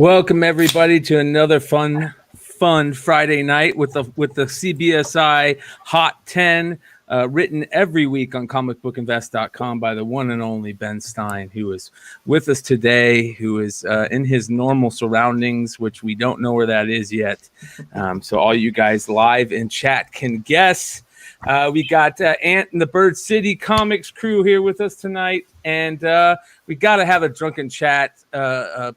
Welcome everybody to another fun Friday night with the CBSI Hot 10, written every week on comicbookinvest.com by the one and only Ben Stein, who is with us today, who is in his normal surroundings, which we don't know where that is yet. So all you guys live in chat can guess. We got Ant and the Bird City Comics crew here with us tonight, and we got to have a drunken chat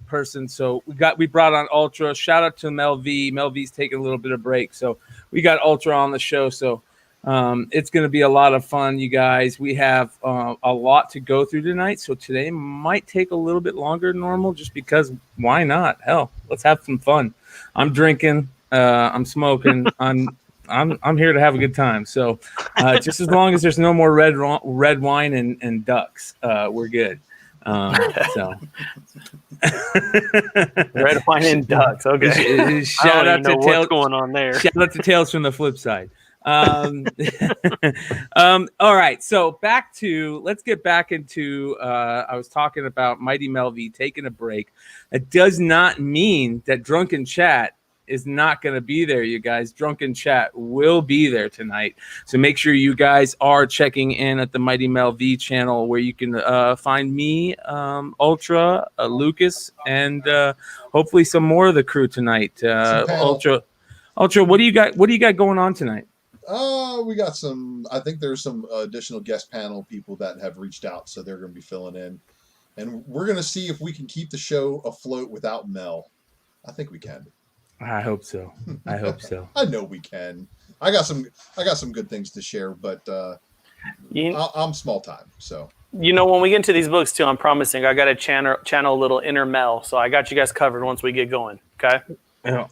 person. So we brought on Ultra. Shout out to Mel V. Mel V's taking a little bit of break, so we got Ultra on the show. So it's going to be a lot of fun, you guys. We have a lot to go through tonight, so today might take a little bit longer than normal, just because why not? Hell, let's have some fun. I'm drinking. I'm smoking. I'm here to have a good time. So just as long as there's no more red wine and ducks, we're good. So red wine and ducks. Okay. Shout out to what's going on there. Shout out to Tales from the Flipside. All right. So let's get back into, I was talking about Mighty Mel V taking a break. It does not mean that Drunken Chat is not going to be there, you guys. Drunken Chat will be there tonight. So make sure you guys are checking in at the Mighty Mel V channel, where you can find me, Ultra, Lucas, and hopefully some more of the crew tonight. Ultra, what do you got going on tonight? We got some, I think there's some additional guest panel people that have reached out, so they're going to be filling in. And we're going to see if we can keep the show afloat without Mel. I think we can. I hope so. I know we can. I got some good things to share, but I'm small time, so. When we get into these books too, I'm promising I got to channel a little inner Mel, so I got you guys covered once we get going. Okay.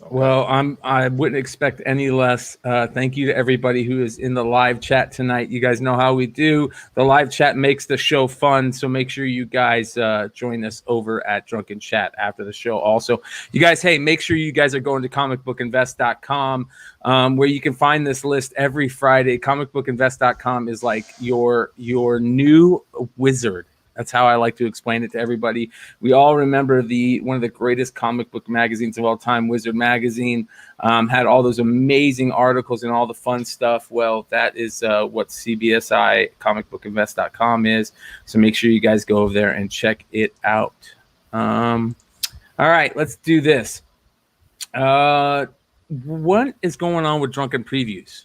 Well, I wouldn't expect any less. Thank you to everybody who is in the live chat tonight. You guys know how we do. The live chat makes the show fun, so make sure you guys join us over at Drunken Chat after the show. Also, you guys, hey, make sure you guys are going to comicbookinvest.com, where you can find this list every Friday. Comicbookinvest.com is like your new wizard. That's how I like to explain it to everybody. We all remember one of the greatest comic book magazines of all time, Wizard Magazine, had all those amazing articles and all the fun stuff. Well, that is what CBSI comicbookinvest.com is. So make sure you guys go over there and check it out. All right, let's do this. What is going on with Drunken Previews?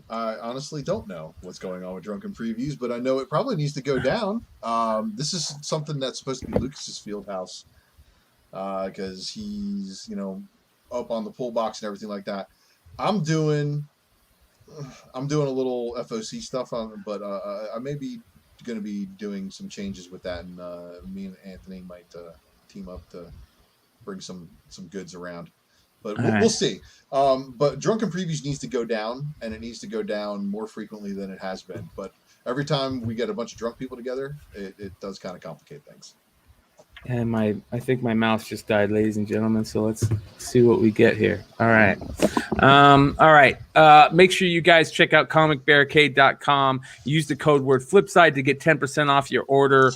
I honestly don't know what's going on with Drunken Previews, but I know it probably needs to go down. This is something that's supposed to be Lucas's field house, because he's, up on the pull box and everything like that. I'm doing a little FOC stuff on, but I may be going to be doing some changes with that, and me and Anthony might team up to bring some goods around. But we'll see. But Drunken Previews needs to go down, and it needs to go down more frequently than it has been. But every time we get a bunch of drunk people together, it does kind of complicate things. And I think my mouse just died, ladies and gentlemen. So let's see what we get here. All right. Make sure you guys check out comicbarricade.com. Use the code word Flipside to get 10% off your order.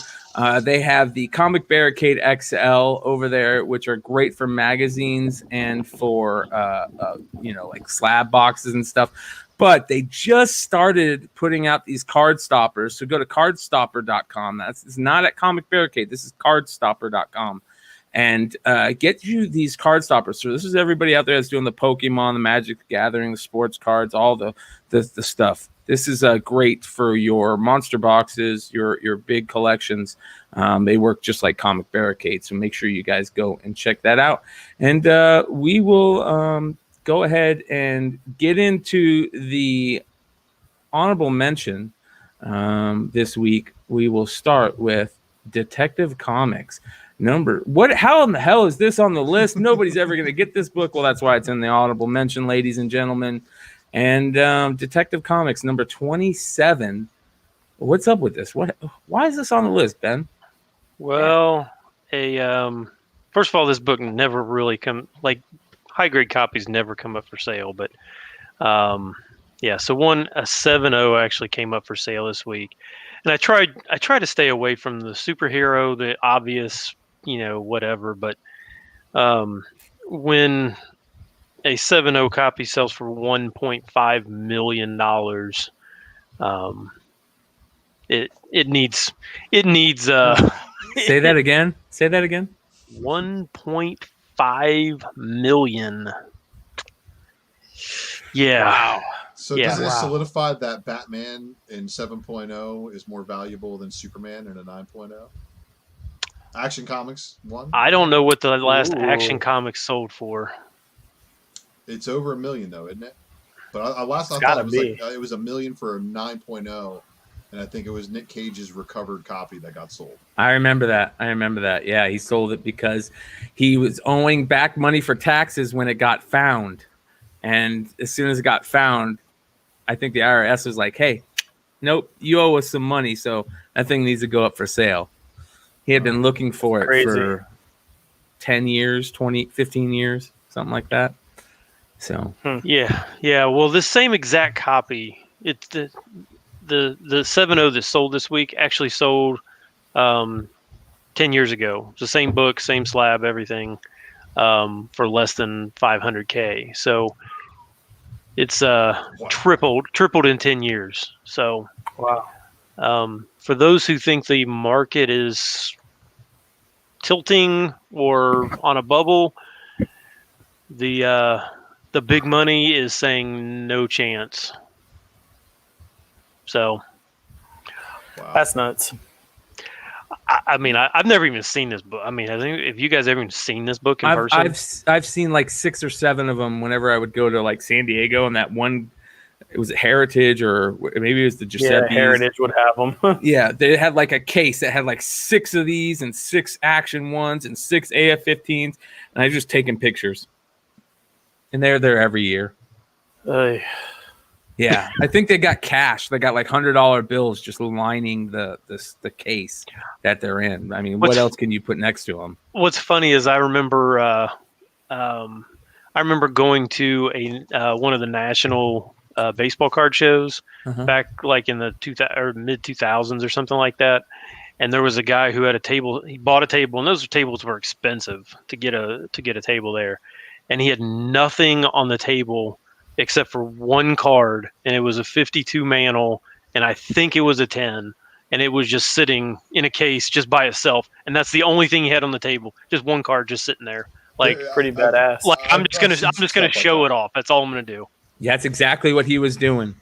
They have the Comic Barricade XL over there, which are great for magazines and for like slab boxes and stuff. But they just started putting out these Cardstoppers. So go to cardstopper.com. It's not at Comic Barricade. This is cardstopper.com. And get you these Cardstoppers. So this is everybody out there that's doing the Pokemon, the Magic the Gathering, the sports cards, all the stuff. This is great for your monster boxes, your big collections. They work just like Comic Barricade. So make sure you guys go and check that out. And we will go ahead and get into the honorable mention this week. We will start with Detective Comics. How in the hell is this on the list? Nobody's ever going to get this book. Well, that's why it's in the honorable mention, ladies and gentlemen. And Detective Comics number 27. What's up with this? Why is this on the list, Ben? Well, first of all, this book never really high grade copies never come up for sale, but so a 7.0 actually came up for sale this week. And I tried to stay away from the superhero, the obvious whatever. But when a 7.0 copy sells for $1.5 million, it needs Say that again. Say that again. 1.5 million. Yeah. Wow. So Yeah. does this Wow. solidify that Batman in 7.0 is more valuable than Superman in a 9.0? Action Comics 1? I don't know what the last Ooh. Action Comics sold for. It's over $1 million though, isn't it? But I thought gotta it was be. it was $1 million for a 9.0, and I think it was Nick Cage's recovered copy that got sold. I remember that. Yeah, he sold it because he was owing back money for taxes when it got found. And as soon as it got found, I think the IRS was like, hey, nope, you owe us some money, so that thing needs to go up for sale. He had been looking for it Crazy. for 10 years, 20, 15 years, something like that. So Yeah. Well, this same exact copy, it's the 7.0 that sold this week actually sold 10 years ago. It's the same book, same slab, everything, for less than $500K. So it's tripled in 10 years. So Wow. for those who think the market is tilting or on a bubble, the big money is saying no chance. So Wow. That's nuts. I mean, I've never even seen this book. I mean, have you guys ever even seen this book in person? I've seen like 6 or 7 of them whenever I would go to like San Diego, and that one, it was Heritage or maybe it was the Giuseppe's. Yeah, Heritage would have them. Yeah, they had like a case that had like 6 of these and 6 action ones and 6 AF-15s, and I just taking pictures. And they're there every year. Yeah, I think they got cash. They got like $100 bills just lining the case that they're in. I mean, what else can you put next to them? What's funny is I remember going to a one of the national baseball card shows back like in the mid 2000s or something like that. And there was a guy who had a table. He bought a table, and those tables were expensive to get a table there. And he had nothing on the table except for one card, and it was a 52 mantle, and I think it was a 10, and it was just sitting in a case just by itself, and that's the only thing he had on the table, just one card just sitting there. Like Pretty badass. Like I'm just gonna show it off. That's all I'm gonna do. Yeah, that's exactly what he was doing.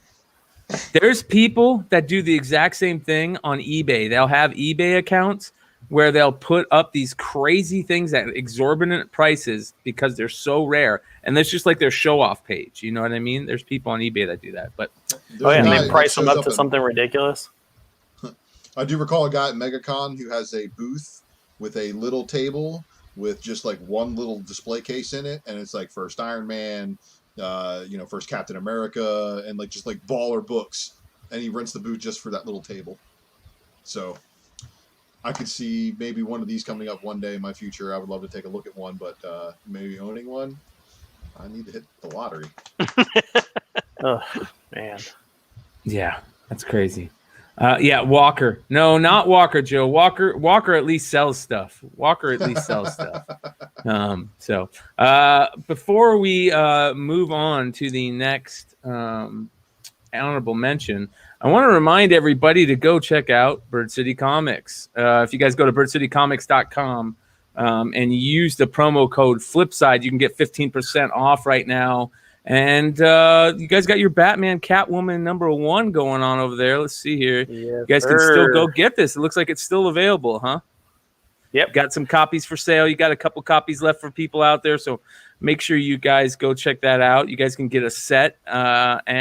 There's people that do the exact same thing on eBay. They'll have eBay accounts where they'll put up these crazy things at exorbitant prices because they're so rare. And that's just like their show-off page. You know what I mean? There's people on eBay that do that. But And they price them up to something ridiculous. I do recall a guy at MegaCon who has a booth with a little table with just like one little display case in it, and it's like first Iron Man, first Captain America, and like just like baller books. And he rents the booth just for that little table. So I could see maybe one of these coming up one day in my future. I would love to take a look at one, but maybe owning one, I need to hit the lottery. Oh, man. yeah, that's crazy. Yeah, Walker. No, not Walker, Joe. Walker at least sells stuff. So before we move on to the next honorable mention, I want to remind everybody to go check out Bird City Comics. If you guys go to birdcitycomics.com and use the promo code Flipside, you can get 15% off right now. And you guys got your Batman Catwoman #1 going on over there. Let's see here. Yes, You guys can still go get this. It looks like it's still available, huh? Yep. Got some copies for sale. You got a couple copies left for people out there. So make sure you guys go check that out. You guys can get a set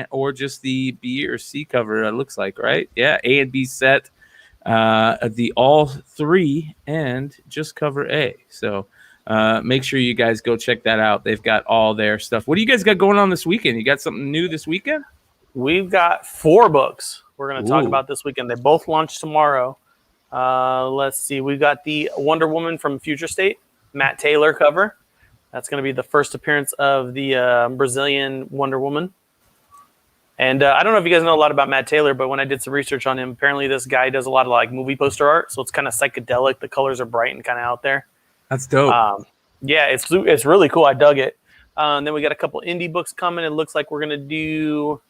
or just the B or C cover, it looks like, right? Yeah, A and B set, the all 3, and just cover A. So make sure you guys go check that out. They've got all their stuff. What do you guys got going on this weekend? You got something new this weekend? We've got 4 books we're going to talk Ooh. about this weekend. They both launch tomorrow. Let's see. We've got the Wonder Woman from Future State, Matt Taylor cover. That's going to be the first appearance of the Brazilian Wonder Woman. And I don't know if you guys know a lot about Matt Taylor, but when I did some research on him, apparently this guy does a lot of like movie poster art. So it's kind of psychedelic. The colors are bright and kind of out there. That's dope. Yeah, it's really cool. I dug it. Then we got a couple indie books coming. It looks like we're gonna do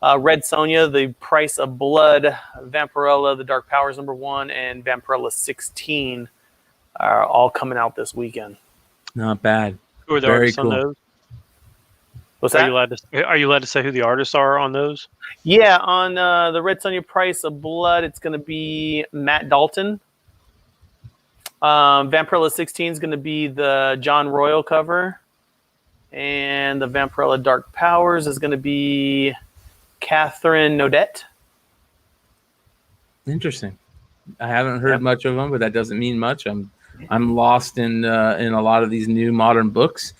Red Sonja, The Price of Blood, Vampirella, The Dark Powers #1, and Vampirella 16 are all coming out this weekend. Not bad. Who are the Very artists cool. on those? What's Are that? you allowed to say who the artists are on those? Yeah, on the Red Sonja Price of Blood, it's going to be Matt Dalton. Vampirella 16 is going to be the John Royal cover. And the Vampirella Dark Powers is going to be Catherine Nodette. Interesting. I haven't heard much of them, but that doesn't mean much. I'm lost in a lot of these new modern books.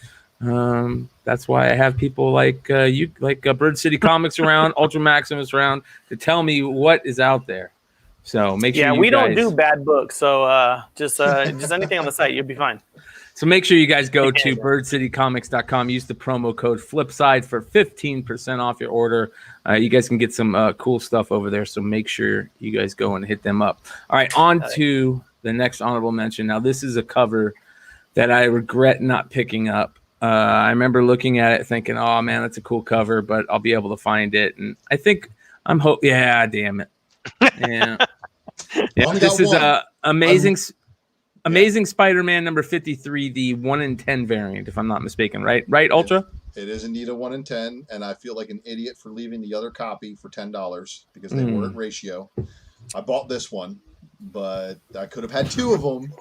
That's why I have people like you, like Bird City Comics around, Ultra Maximus around, to tell me what is out there. So make sure. Yeah, you we guys, don't do bad books, so just anything on the site, you'll be fine. So make sure you guys go to birdcitycomics.com. Use the promo code Flipside for 15% off your order. You guys can get some cool stuff over there. So make sure you guys go and hit them up. All right, on to the next honorable mention. Now this is a cover that I regret not picking up. I remember looking at it thinking, oh man, that's a cool cover, but I'll be able to find it. And I think yeah, damn it. Yeah. Yeah, this is amazing Spider-Man number 53, the 1 in 10 variant, if I'm not mistaken, right? Right, Ultra? It is indeed a 1 in 10, and I feel like an idiot for leaving the other copy for $10 because they were at ratio. I bought this one, but I could have had 2 of them,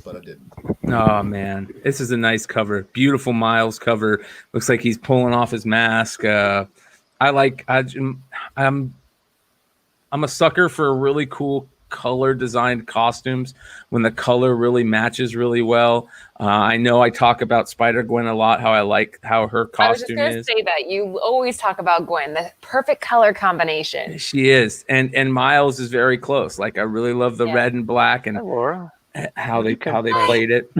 but I didn't. Oh man, this is a nice cover. Beautiful Miles cover. Looks like he's pulling off his mask. I'm a sucker for really cool color designed costumes when the color really matches really well. I know I talk about Spider-Gwen a lot, how I like how her costume is. I was just going to say that. You always talk about Gwen, the perfect color combination. She is. And Miles is very close. Like I really love the red and black and Laura. how they played it.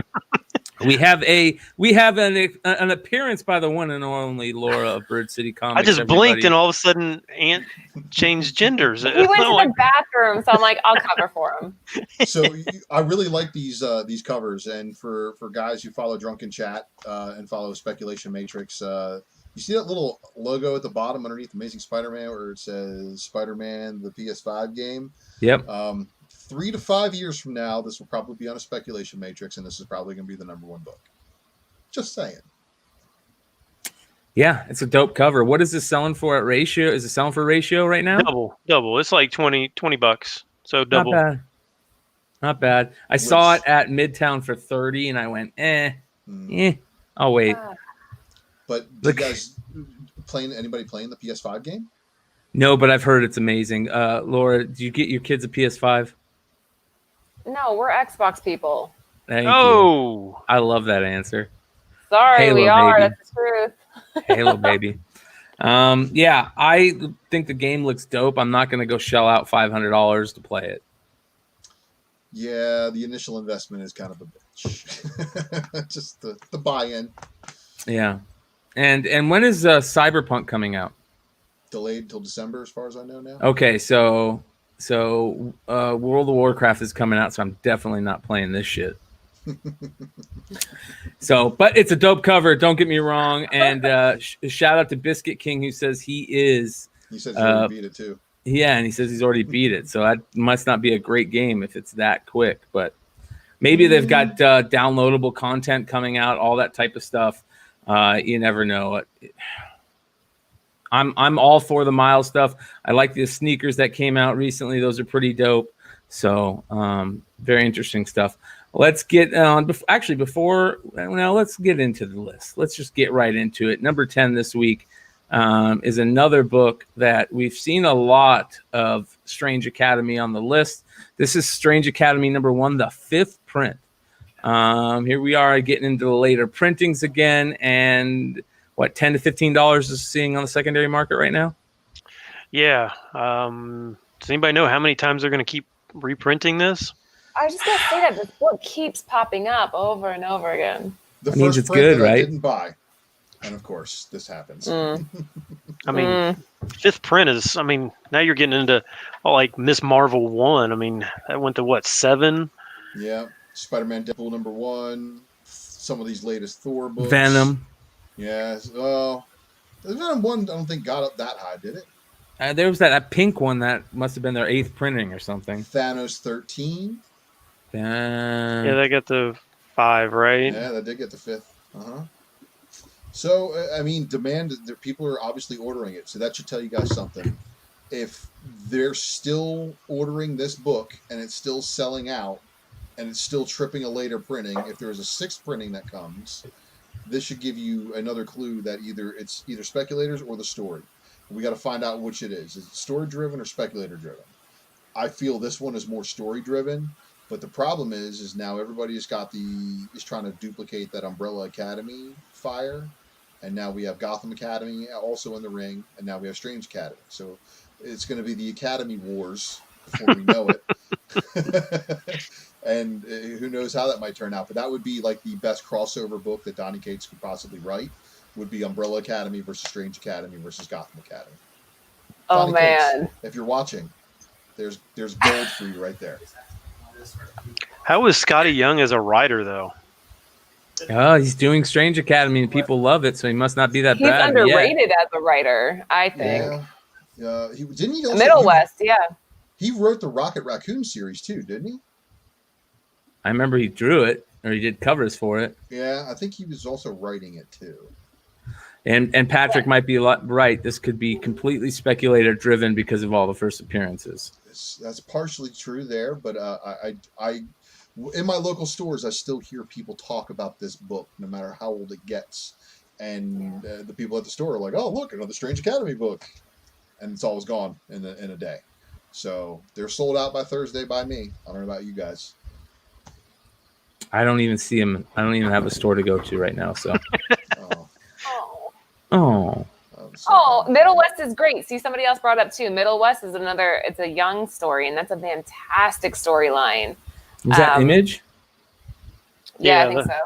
We have an appearance by the one and only Laura of Bird City Comics. I just blinked and all of a sudden Ant changed genders. He went to the bathroom, so I'm like, I'll cover for him. So I really like these covers, and for guys who follow Drunken Chat and follow Speculation Matrix, you see that little logo at the bottom underneath Amazing Spider-Man where it says Spider-Man, the PS5 game. Yep. 3 to 5 years from now, this will probably be on a Speculation Matrix, and this is probably going to be the #1 book. Just saying. Yeah, it's a dope cover. What is this selling for at ratio? Is it selling for ratio right now? Double. It's like $20. So double. Not bad. I saw it at Midtown for 30, and I went, I'll wait. But do you guys anybody playing the PS5 game? No, but I've heard it's amazing. Laura, do you get your kids a PS5? No, we're Xbox people. Thank you. I love that answer. Sorry, Halo, we are. baby. That's the truth. Halo, baby. Yeah, I think the game looks dope. I'm not going to go shell out $500 to play it. Yeah, the initial investment is kind of a bitch. Just the buy-in. Yeah. And when is Cyberpunk coming out? Delayed till December, as far as I know now. Okay, so World of Warcraft is coming out, so I'm definitely not playing this shit. But it's a dope cover. Don't get me wrong. And shout out to Biscuit King, who says he is. He says he already beat it too. Yeah, and he says he's already beat it. So that must not be a great game if it's that quick. But maybe they've got downloadable content coming out, all that type of stuff. You never know. I'm all for the Miles stuff. I like the sneakers that came out recently. Those are pretty dope. So very interesting stuff. Let's get on. Let's get into the list. Let's just get right into it. Number 10 this week is another book that we've seen a lot of Strange Academy on the list. This is Strange Academy #1, the 5th print. Here we are getting into the later printings again, and what, $10 to $15 is seeing on the secondary market right now? Yeah. Does anybody know how many times they're going to keep reprinting this? I was just going to say that this book keeps popping up over and over again. The means first it's print good, that right? I didn't buy. And of course, this happens. I mean, 5th print is, now you're getting into like Miss Marvel 1. That went to what, 7? Yeah. Spider-Man Deadpool #1, some of these latest Thor books. Venom. Yeah, well, the Venom 1 I don't think got up that high, did it? There was that pink one that must have been their 8th printing or something. Thanos 13. Yeah, they got the 5, right? Yeah, that did get the 5th. So, I mean, demand, people are obviously ordering it. So that should tell you guys something. If they're still ordering this book and it's still selling out and it's still tripping a later printing, if there's a 6th printing that comes, this should give you another clue that it's either speculators or the story. We got to find out which it is. Is it story driven or speculator driven? I feel this one is more story driven, but the problem is now everybody is trying to duplicate that Umbrella Academy fire, and now we have Gotham Academy also in the ring, and now we have Strange Academy. So it's going to be the Academy Wars before we know it. And who knows how that might turn out, but that would be like the best crossover book that Donny Cates could possibly write, would be Umbrella Academy versus Strange Academy versus Gotham Academy. Oh, Donny man. Cates, if you're watching, there's gold for you right there. How is Scotty Young as a writer, though? Oh, he's doing Strange Academy and people love it, so he must not be that He's bad. underrated as a writer, I think. Yeah. Didn't he also, Middle West, yeah. He wrote the Rocket Raccoon series too, didn't he? I remember he drew it, or he did covers for it. Yeah, I think he was also writing it too. And Patrick might be right. This could be completely speculator driven because of all the first appearances. That's partially true there, but I in my local stores, I still hear people talk about this book, no matter how old it gets. And the people at the store are like, "Oh, look, another Strange Academy book," and it's always gone in a day. So they're sold out by Thursday by me. I don't know about you guys. I don't even see him. I don't even have a store to go to right now. So. Oh. Oh, Middle West is great. See, somebody else brought up too. Middle West is it's a young story, and that's a fantastic storyline. Was that Image? Yeah, I think so.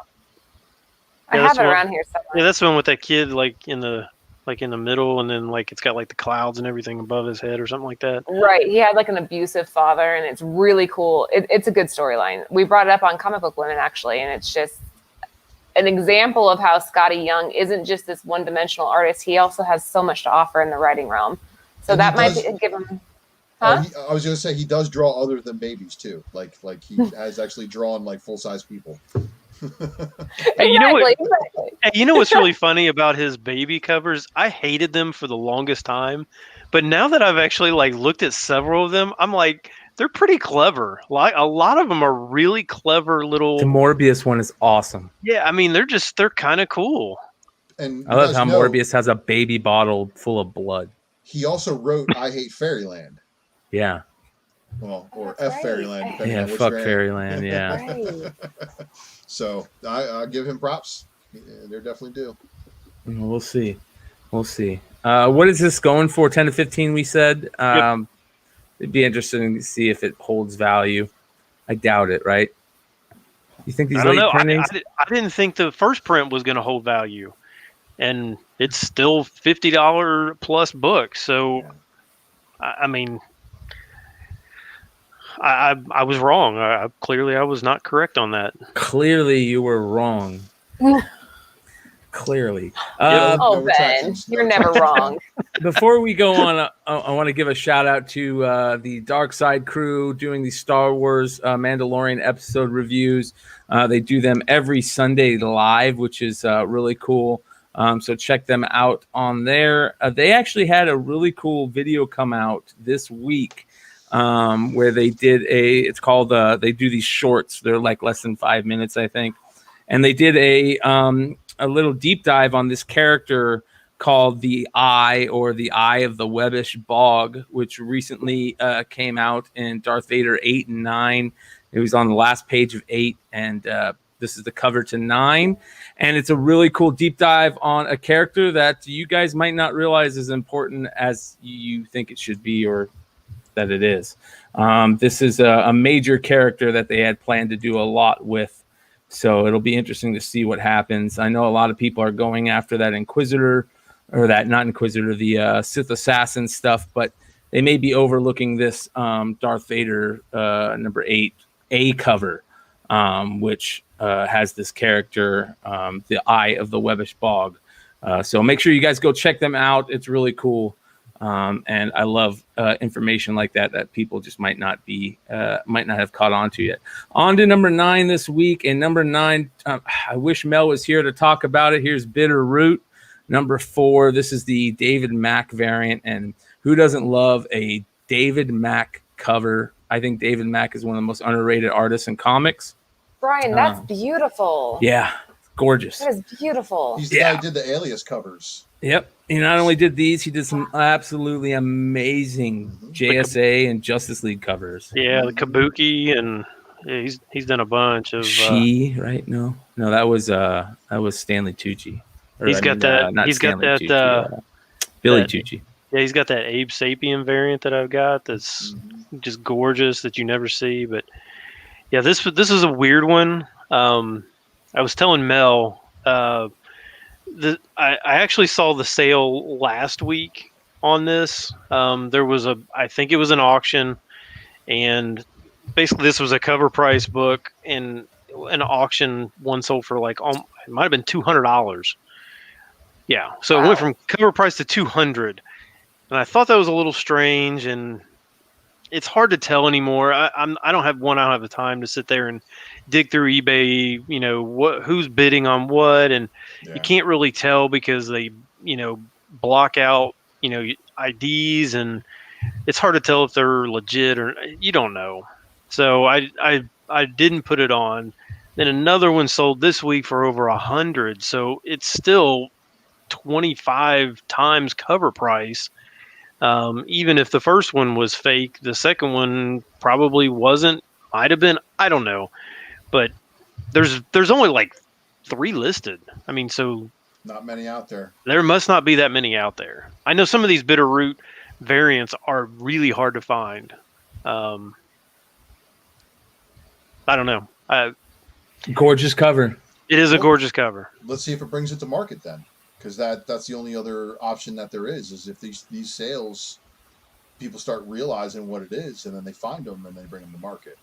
I have it around here somewhere. Yeah, that's the one with that kid in the middle, and then it's got the clouds and everything above his head or something like that. Right. He had an abusive father, and it's really cool. It's a good storyline. We brought it up on Comic Book Women actually, and it's just an example of how Scotty Young isn't just this one-dimensional artist. He also has so much to offer in the writing realm. So that might give him. Huh? I was going to say he does draw other than babies too. Like he has actually drawn full-size people. Hey, you know what's really funny about his baby covers? I hated them for the longest time, but now that I've actually looked at several of them, I'm like, they're pretty clever. A lot of them are really clever little. The Morbius one is awesome. Yeah, I mean they're kind of cool. And I love how Morbius has a baby bottle full of blood. He also wrote "I Hate Fairyland." Yeah. Well, or F Fairyland, depending on which fuck brand. Fairyland. Yeah. Right. So I give him props. They're definitely due. We'll see. What is this going for? 10 to 15, we said. Yep. It'd be interesting to see if it holds value. I doubt it, right? You think these late printings? I didn't think the first print was going to hold value, and it's still $50 plus book. So, yeah. I mean, I was wrong. Clearly, I was not correct on that. Clearly, you were wrong. Clearly. Ben, you're never wrong. Before we go on, I want to give a shout out to the Dark Side crew doing the Star Wars Mandalorian episode reviews. They do them every Sunday live, which is really cool. So check them out on there. They actually had a really cool video come out this week where they did it's called, they do these shorts. They're less than 5 minutes, I think. And they did a little deep dive on this character called the Eye, or the Eye of the Webbish Bog, which recently came out in Darth Vader 8 and 9. It was on the last page of 8, and this is the cover to 9. And it's a really cool deep dive on a character that you guys might not realize is important as you think it should be, or that it is. This is a major character that they had planned to do a lot with. So it'll be interesting to see what happens. I know a lot of people are going after that Inquisitor, or that, not Inquisitor, the Sith Assassin stuff, but they may be overlooking this Darth Vader number 8 A cover. which has this character, the Eye of the Webbish Bog. So make sure you guys go check them out. It's really cool. And I love information like that people just might not have caught on to yet. On to number 9 this week. And number 9, I wish Mel was here to talk about it. Here's Bitter Root. Number 4, this is the David Mack variant. And who doesn't love a David Mack cover? I think David Mack is one of the most underrated artists in comics. Brian, that's beautiful. Yeah, gorgeous. That is beautiful. He's the guy who did the Alias covers. Yep. He not only did these, he did some absolutely amazing JSA and Justice League covers. Yeah, the Kabuki, and he's done a bunch of. Right? No, that was Stanley Tucci. He's got that Billy Tucci. Yeah, he's got that Abe Sapien variant that I've got. That's just gorgeous that you never see. But yeah, this is a weird one. I was telling Mel. I actually saw the sale last week on this. There was I think it was an auction, and basically this was a cover price book, and an auction one sold for like it might have been $200. Yeah, so it went from cover price to $200, and I thought that was a little strange, and it's hard to tell anymore. I don't have the time to sit there and dig through eBay, who's bidding on what, and you can't really tell because they, block out, IDs, and it's hard to tell if they're legit or you don't know. So I didn't put it on. Then another one sold this week for over 100. So it's still 25 times cover price. Even if the first one was fake, the second one probably wasn't, might have been, I don't know. But there's only like 3 listed. I mean, so not many out there. There must not be that many out there. I know some of these Bitter Root variants are really hard to find. I don't know. Gorgeous cover. It is a gorgeous cover. Let's see if it brings it to market then, because that's the only other option that there is if these sales, people start realizing what it is, and then they find them and they bring them to market.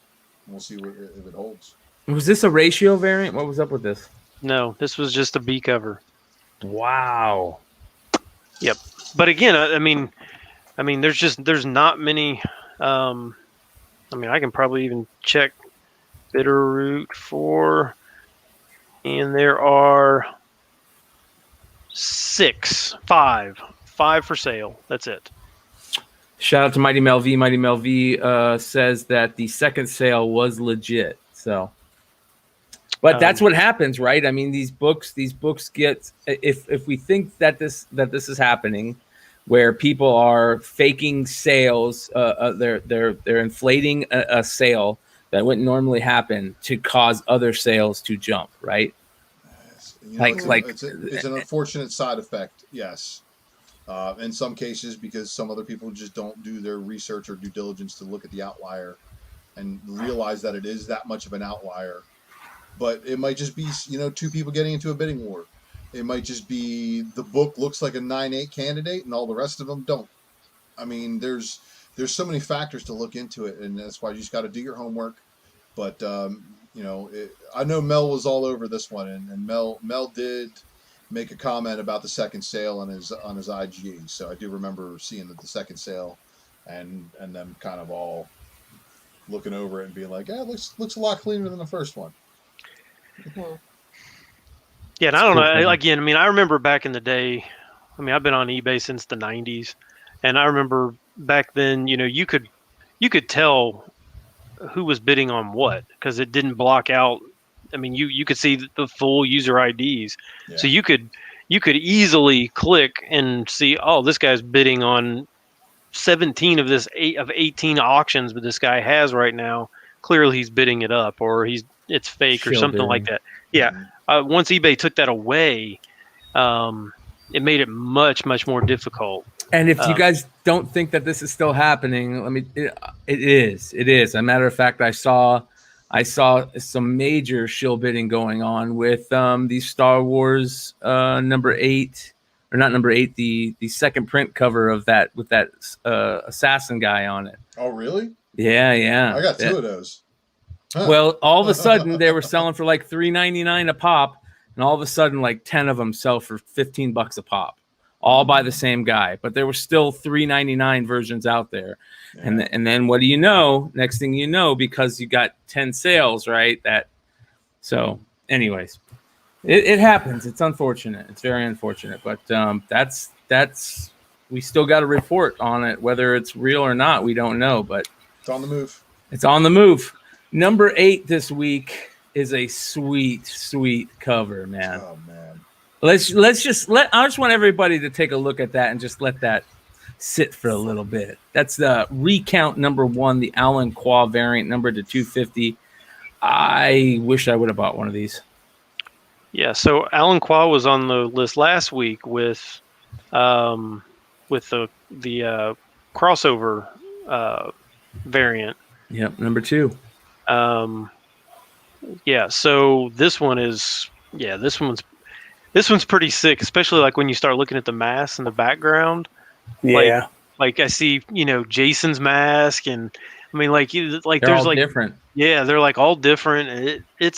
We'll see if it holds. Was this a ratio variant? What was up with this? No, this was just a B cover. Wow. Yep. But again, I mean, there's not many. I can probably even check Bitter Root 4, and there are 5 for sale. That's it. Shout out to Mighty Mel V. Mighty Mel V says that the second sale was legit. So, but that's what happens, right? I mean, these books get, if we think that this is happening, where people are faking sales, they're inflating a sale that wouldn't normally happen to cause other sales to jump, right? It's an unfortunate side effect, yes. In some cases, because some other people just don't do their research or due diligence to look at the outlier and realize that it is that much of an outlier. But it might just be, 2 people getting into a bidding war. It might just be the book looks like a 9/8 candidate and all the rest of them don't. I mean, there's so many factors to look into it, and that's why you just got to do your homework. But I know Mel was all over this one, and Mel did make a comment about the second sale on his IG. So I do remember seeing the second sale, and them kind of all looking over it and being like, "Yeah, it looks a lot cleaner than the first one." Mm-hmm. Yeah, and I don't know. Again, I mean, I remember back in the day. I mean, I've been on eBay since the '90s, and I remember back then. You could tell who was bidding on what because it didn't block out. I mean, you could see the full user IDs, so you could easily click and see. Oh, this guy's bidding on 17 of 18 auctions, but this guy has right now. Clearly, he's bidding it up, or it's fake or something like that. Yeah. Once eBay took that away, it made it much, much more difficult. And if you guys don't think that this is still happening, it is. As a matter of fact, I saw some major shill bidding going on with the Star Wars number 8, or not number 8, the second print cover of that with that assassin guy on it. Oh, really? Yeah. I got 2 of those. Huh. Well, all of a sudden they were selling for like $3.99 a pop, and all of a sudden like 10 of them sell for $15 a pop, all by the same guy. But there were still $3.99 versions out there. Yeah. And then what do you know? Next thing you know, because you got 10 sales, right? Anyways, it happens. It's unfortunate. It's very unfortunate. But that's we still got to report on it, whether it's real or not. We don't know, but It's on the move. It's on the move. Number 8 this week is a sweet, sweet cover, man. Oh man. I just want everybody to take a look at that and just let that sit for a little bit. That's the Recount number 1, the Alan Qua variant, number to 250. I wish I would have bought one of these. Yeah, so Alan Qua was on the list last week with the crossover variant. Yep, number 2. Yeah, so this one's pretty sick, especially like when you start looking at the masks in the background. Yeah. Like I see, Jason's mask, and I mean, like They're there's all like different. Yeah, they're like all different. I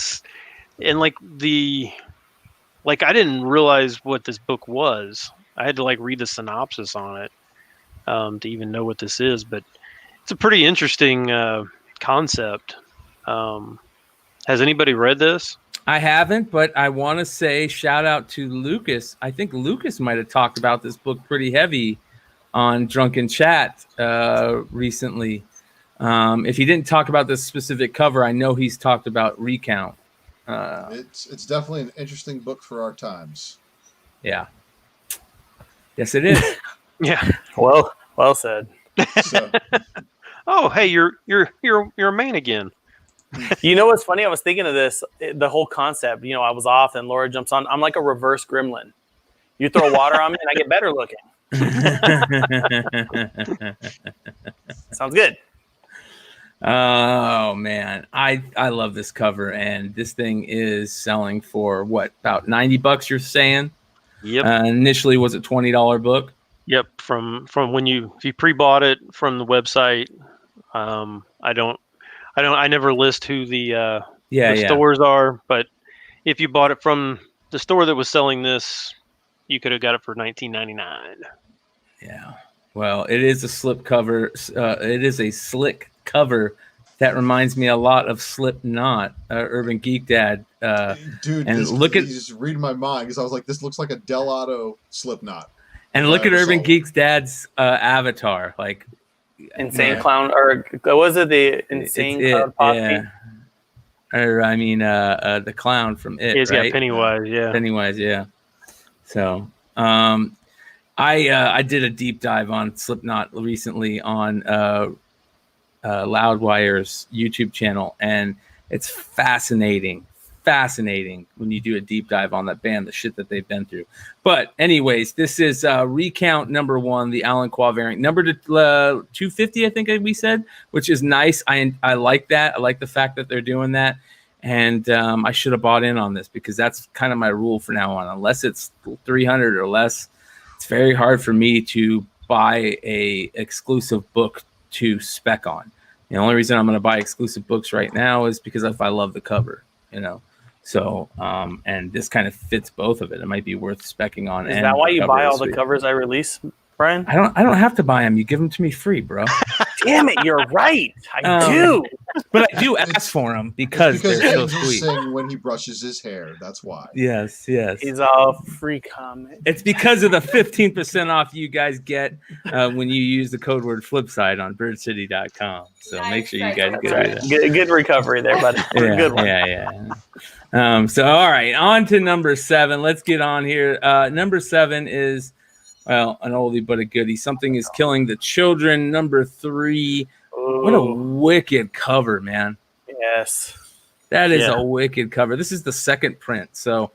didn't realize what this book was. I had to like read the synopsis on it to even know what this is. But it's a pretty interesting concept. Has anybody read this? I haven't, but I want to say shout out to Lucas. I think Lucas might have talked about this book pretty heavy on Drunken Chat recently. If he didn't talk about this specific cover, I know he's talked about Recount. It's definitely an interesting book for our times. Yeah. Yes, it is. Yeah. Well said. So, Oh, hey, you're a man again. You know what's funny? I was thinking of this, the whole concept. I was off and Laura jumps on. I'm like a reverse gremlin. You throw water on me and I get better looking. Sounds good. Oh man, I love this cover, and this thing is selling for what, about $90? You're saying? Yep. Initially, was a $20 book? Yep. From when if you pre-bought it from the website, I never list who the stores are, but if you bought it from the store that was selling this, you could have got it for $19.99. Yeah. Well, it is a slip cover. It is a slick cover that reminds me a lot of Slipknot, Urban Geek Dad. dude, and he's reading my mind because I was like, this looks like a Del Auto Slipknot. And look at Urban Geek's dad's avatar, like Insane Clown, or was it the Insane Clown Posse? Or I mean, the clown from It. He's right? got Pennywise, yeah. Pennywise, yeah. So, I did a deep dive on Slipknot recently on Loudwire's YouTube channel, and it's fascinating when you do a deep dive on that band, the shit that they've been through. But anyways, this is Recount number 1, the Alan Qua variant, number 250, I think we said, which is nice. I like that. I like the fact that they're doing that. And I should have bought in on this, because that's kind of my rule for now on. Unless it's 300 or less, it's very hard for me to buy a exclusive book to spec on. The only reason I'm going to buy exclusive books right now is because if I love the cover, So, and this kind of fits both of it. It might be worth specking on. Is that why you buy all the covers I release, Brian? I don't have to buy them. You give them to me free, bro. Damn it, you're right. I do. But I do ask for them because they're so Angels sweet. sing when he brushes his hair. That's why. Yes. He's all free comment. It's because of the 15% off you guys get when you use the code word Flipside on birdcity.com. So make sure you guys get it. Good recovery there, buddy. Good one. Yeah. So, all right, on to number 7. Let's get on here. Number 7 is, well, an oldie but a goodie. Something is Killing the Children. Number 3. Ooh. What a wicked cover, man. Yes. That is a wicked cover. This is the second print. So,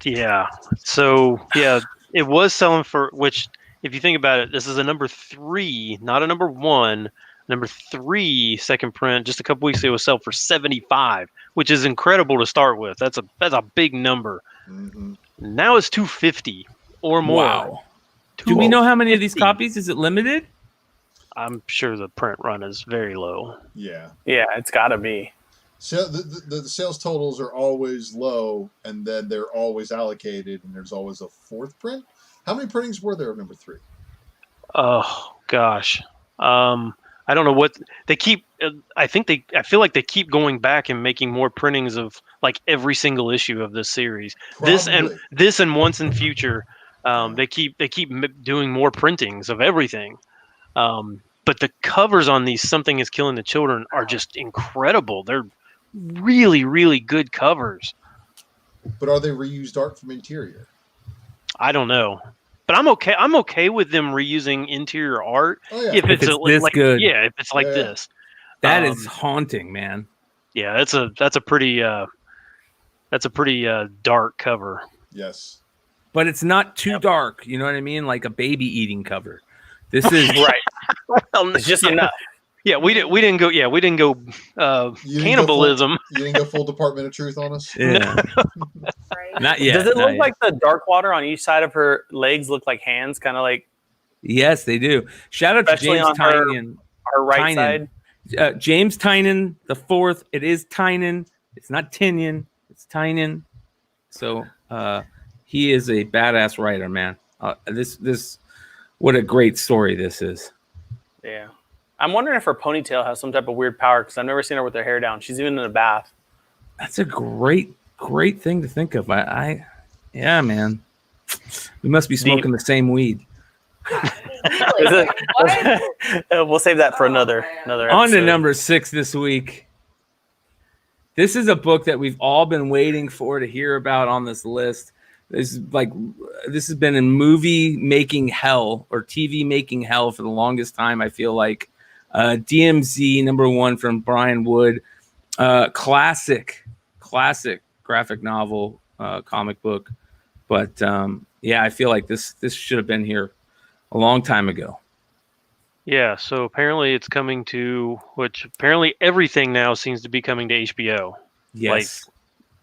yeah. So, yeah, it was selling for, which, if you think about it, this is a number 3, not a number 1. Number 3 second print. Just a couple weeks ago, it was sold for $75, which is incredible to start with. That's a big number. Mm-hmm. Now it's $250 or more. wow. Do we know how many of these copies? Is it limited? I'm sure the print run is very low. Yeah. Yeah, it's got to be. So the sales totals are always low, and then they're always allocated, and there's always a fourth print. How many printings were there of number 3? Oh gosh, I don't know what they keep. I feel like they keep going back and making more printings of like every single issue of this series. Probably. This and Once and Future. They keep doing more printings of everything. But the covers on these Something Is Killing the Children are just incredible. They're really, really good covers. But are they reused art from interior? I don't know. But I'm okay. I'm okay with them reusing interior art Oh, yeah. if it's this like good. Yeah, if it's like Yeah. this. That is haunting, man. Yeah, that's a pretty dark cover. Yes. But it's not too dark. You know what I mean? Like a baby eating cover. This is Right. Well, It's just enough. Yeah, we didn't go You didn't go cannibalism. You didn't go full Department of Truth on us? Yeah. Right? Not yet. Does it not look yet. like the dark water on each side of her legs look like hands, kind of like Yes, they do. Shout out to Especially James on her- Tynion. our right Tynan. side? James Tynan the fourth. It is Tynan. It's not Tinian. It's Tynan. So he is a badass writer, man. This what a great story this is. Yeah. I'm wondering if her ponytail has some type of weird power because I've never seen her with her hair down. She's even in a bath. That's a great thing to think of. Yeah, man. We must be smoking the same weed. Really? What? We'll save that for another On to episode. number 6 this week. This is a book that we've all been waiting for to hear about on this list. This has been in movie making hell or TV making hell for the longest time. I feel like DMZ number 1 from Brian Wood, classic graphic novel, comic book. But yeah, I feel like this should have been here a long time ago. Yeah, so apparently it's coming to which apparently everything now seems to be coming to HBO. Yes.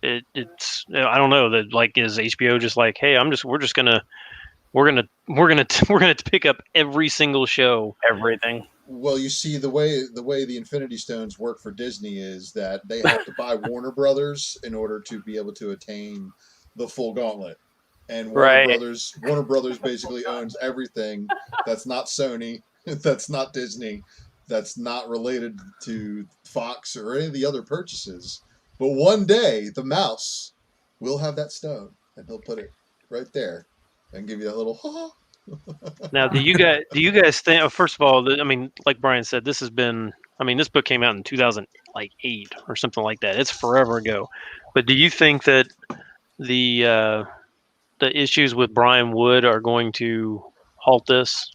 It's I don't know that like is HBO just like, hey, we're gonna pick up every single show. Everything. Well, you see, the way the Infinity Stones work for Disney is that they have to buy Warner Brothers in order to be able to attain the full gauntlet. And Right. Warner Brothers basically owns everything that's not Sony, that's not Disney, that's not related to Fox or any of the other purchases. But one day, the mouse will have that stone, and he'll put it right there and give you that little ha. Now, do you guys think? First of all, I mean, like Brian said, this book came out in 2008 or something like that. It's forever ago. But do you think that the issues with Brian Wood are going to halt this?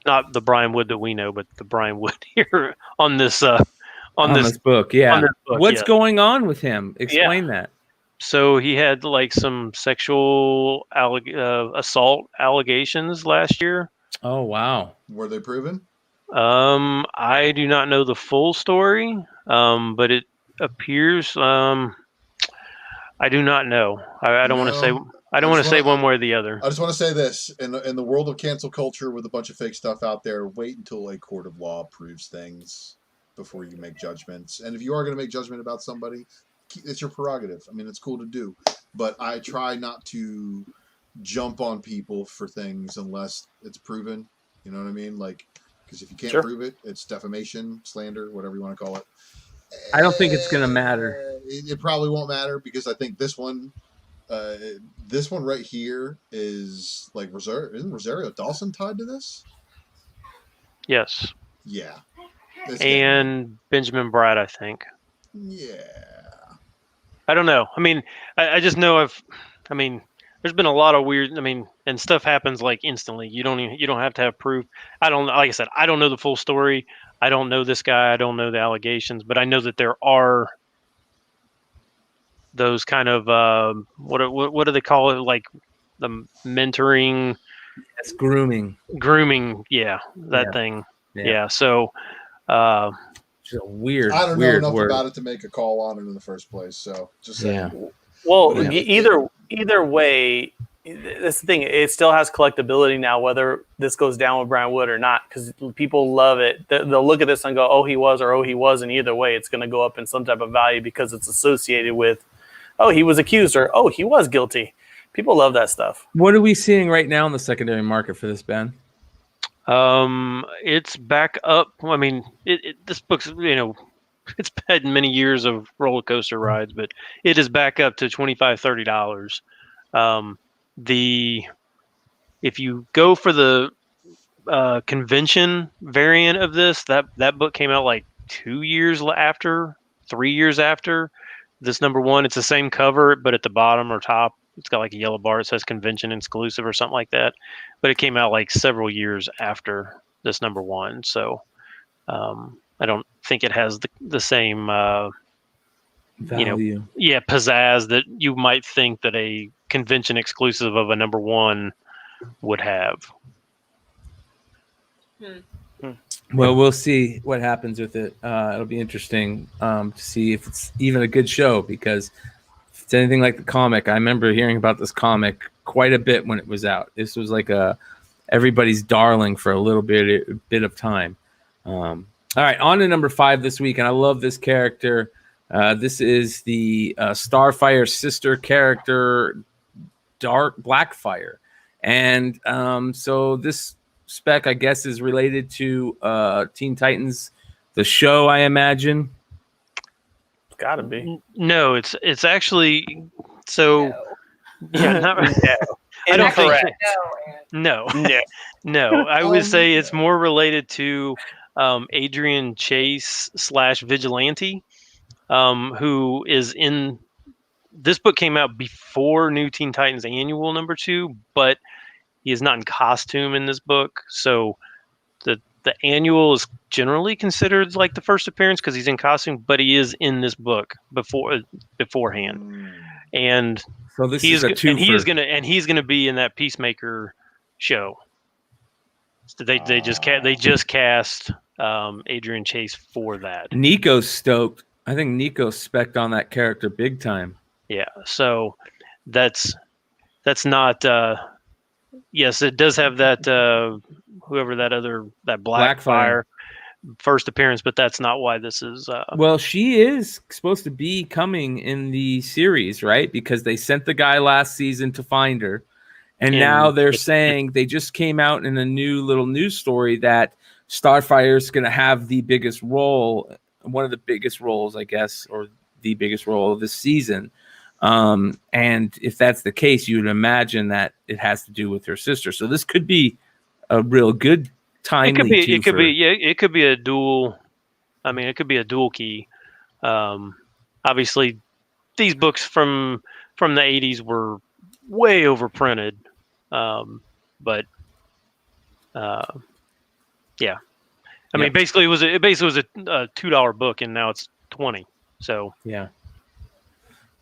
Not the Brian Wood that we know, but the Brian Wood here on this book. Yeah. on this book, What's yeah. going on with him? Explain that. So he had like some sexual assault allegations last year. Oh, wow. Were they proven? I do not know the full story, but it appears. I do not know. I don't want to say. I don't want to say one way or the other. I just want to say this: in the world of cancel culture, with a bunch of fake stuff out there, wait until a court of law proves things before you make judgments. And if you are going to make judgment about somebody, it's your prerogative. I mean, it's cool to do, but I try not to jump on people for things unless it's proven. You know what I mean? Like, because if you can't Sure. prove it, it's defamation, slander, whatever you want to call it. I don't think it's going to matter. It probably won't matter because I think this one right here is like isn't Rosario Dawson tied to this? Yes, Yeah. and Benjamin Bratt, I think. Yeah. I don't know. I mean, I just know there's been a lot of weird. And stuff happens like instantly. You don't have to have proof. Like I said, I don't know the full story. I don't know this guy. I don't know the allegations, but I know that there are those kind of what do they call it? Like the mentoring, It's grooming. grooming. Yeah, that Yeah. thing. Yeah. Yeah. So, It's a weird, I don't know weird enough word. about it to make a call on it in the first place. So just saying. Yeah. Well, Yeah. either way, That's the thing. It still has collectability now, whether this goes down with Brian Wood or not, because people love it. They'll look at this and go, "Oh, he was," or "Oh, he wasn't." Either way, it's going to go up in some type of value because it's associated with, "Oh, he was accused," or "Oh, he was guilty." People love that stuff. What are we seeing right now in the secondary market for this, Ben? It's back up. I mean, this book's, it's had many years of roller coaster rides, but it is back up to $25, $30. If you go for the convention variant of this, that book came out like 3 years after this number one. It's the same cover, but at the bottom or top, it's got like a yellow bar. It says convention exclusive or something like that. But it came out like several years after this number one. So I don't think it has the same Value. pizzazz that you might think that a convention exclusive of a number one would have. Well, we'll see what happens with it. It'll be interesting to see if it's even a good show, because if it's anything like the comic, I remember hearing about this comic quite a bit when it was out. This was like everybody's darling for a little bit of time. All right, on to number 5 this week, and I love this character. This is the Starfire sister character, Blackfire. And so this spec, I guess, is related to Teen Titans, the show, I imagine. It's got to be. No, it's actually so. No. Yeah, not really. I don't think. No. I would say it's more related to Adrian Chase / Vigilante, who is in. This book came out before New Teen Titans Annual number 2, but he is not in costume in this book. So the annual is generally considered like the first appearance because he's in costume, but he is in this book beforehand. And so this is a twofer. He's gonna be in that Peacemaker show. So they just cast Adrian Chase for that. Nico's stoked. I think Nico's spec'd on that character big time. Yeah, so that's not. Yes, it does have that whoever that Blackfire first appearance, but that's not why this is. Well, she is supposed to be coming in the series, right? Because they sent the guy last season to find her, and now they're saying they just came out in a new little news story that Starfire is going to have the biggest role, one of the biggest roles, I guess, or the biggest role of this season. And if that's the case, you would imagine that it has to do with her sister. So this could be a real good timely. It could be a dual. I mean, it could be a dual key. Obviously, these books from the 80s were way overprinted. But yeah. I mean, basically it was a $2 book, and now it's $20. So yeah.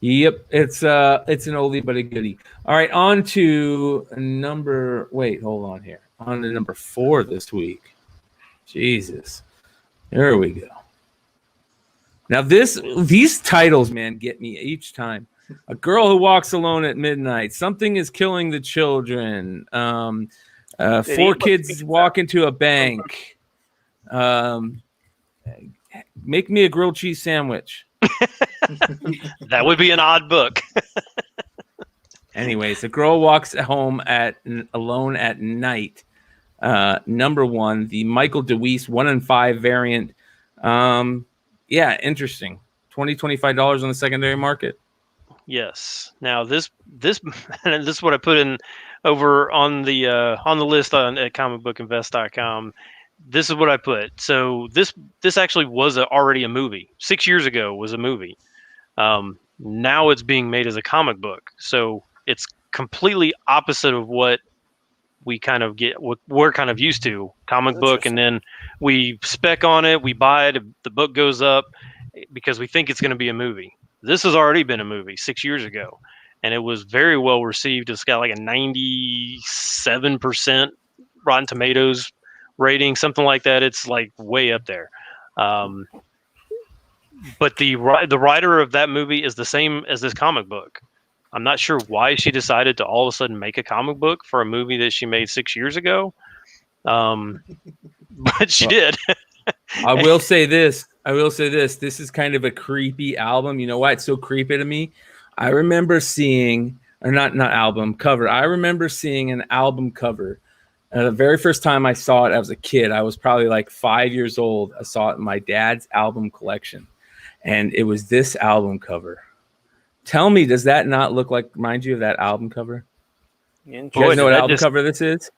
Yep, it's an oldie but a goodie. All right, on to number 4 this week. Jesus, there we go. Now these titles, man, get me each time. A Girl Who Walks Alone at Midnight. Something is Killing the Children. 4 kids walk into a bank. Make me a grilled cheese sandwich. That would be an odd book. Anyways, a girl walks home alone at night. Number 1, the Michael Dewees 1 in 5 variant. Yeah, interesting. $25 on the secondary market. Yes. Now this and this is what I put in over on the list at comicbookinvest.com. This is what I put. So this actually was already a movie. 6 years ago was a movie. Now it's being made as a comic book. So it's completely opposite of what we kind of we're kind of used to. Comic book, and then we spec on it, we buy it, the book goes up because we think it's going to be a movie. This has already been a movie 6 years ago, and it was very well received. It's got like a 97% Rotten Tomatoes rating, something like that. It's like way up there. But the writer of that movie is the same as this comic book. I'm not sure why she decided to all of a sudden make a comic book for a movie that she made 6 years ago. But she did. I will say this. This is kind of a creepy album. You know why it's so creepy to me? I remember seeing, or not album cover. I remember seeing an album cover. The very first time I saw it as a kid, I was probably like 5 years old. I saw it in my dad's album collection, and it was this album cover. Tell me, does that not remind you of that album cover? Do you guys know what album cover this is?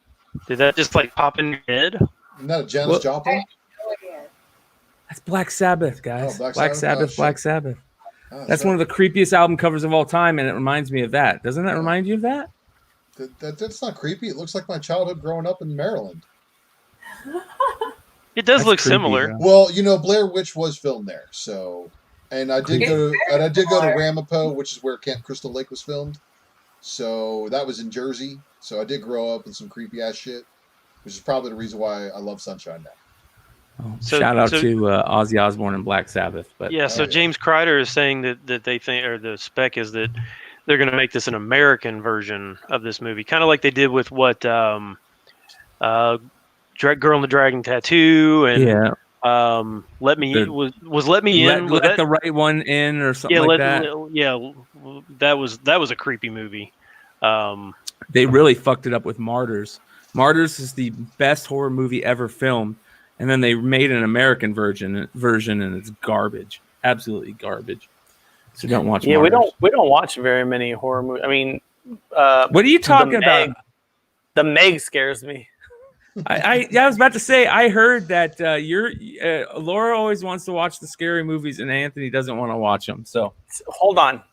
Did that just like pop in your head? Isn't that a Janis Joplin? That's Black Sabbath, guys. Oh, Black Sabbath. Oh, that's one of the creepiest album covers of all time, and it reminds me of that. Doesn't that remind you of that? That's not creepy. It looks like my childhood growing up in Maryland. It does look creepy, similar. Well, Blair Witch was filmed there, so, and I did go to Ramapo, which is where Camp Crystal Lake was filmed. So that was in Jersey. So I did grow up in some creepy ass shit, which is probably the reason why I love Sunshine now. Shout out to Ozzy Osbourne and Black Sabbath. But James Kreider is saying that they think, or the spec is that they're going to make this an American version of this movie, kind of like they did with what Girl and the Dragon Tattoo and Let Me In. Let the Right One In or something like that. That was a creepy movie. They really fucked it up with Martyrs. Martyrs is the best horror movie ever filmed, and then they made an American version, and it's garbage, absolutely garbage. So don't watch. Yeah, Martyrs. we don't watch very many horror movies. I mean, what are you talking about? The Meg scares me. I was about to say, I heard that Laura always wants to watch the scary movies, and Anthony doesn't want to watch them. So hold on,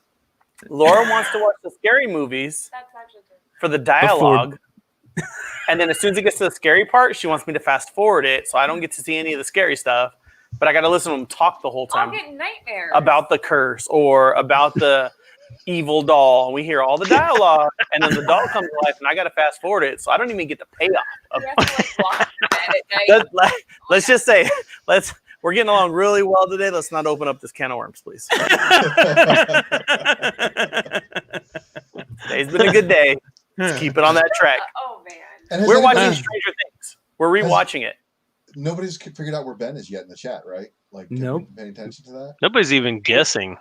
Laura wants to watch the scary movies for the dialogue. And then as soon as it gets to the scary part, she wants me to fast forward it, so I don't get to see any of the scary stuff. But I got to listen to them talk the whole time. I'll get nightmares about the curse or about the evil doll. And we hear all the dialogue, and then the doll comes to life, and I got to fast forward it, so I don't even get the payoff. Let's just say, we're getting along really well today. Let's not open up this can of worms, please. Today's been a good day. Let's keep it on that track. Oh man, we're watching Stranger Things. We're rewatching it. Nobody's figured out where Ben is yet in the chat, right? Like, nope. Paying attention to that. Nobody's even guessing.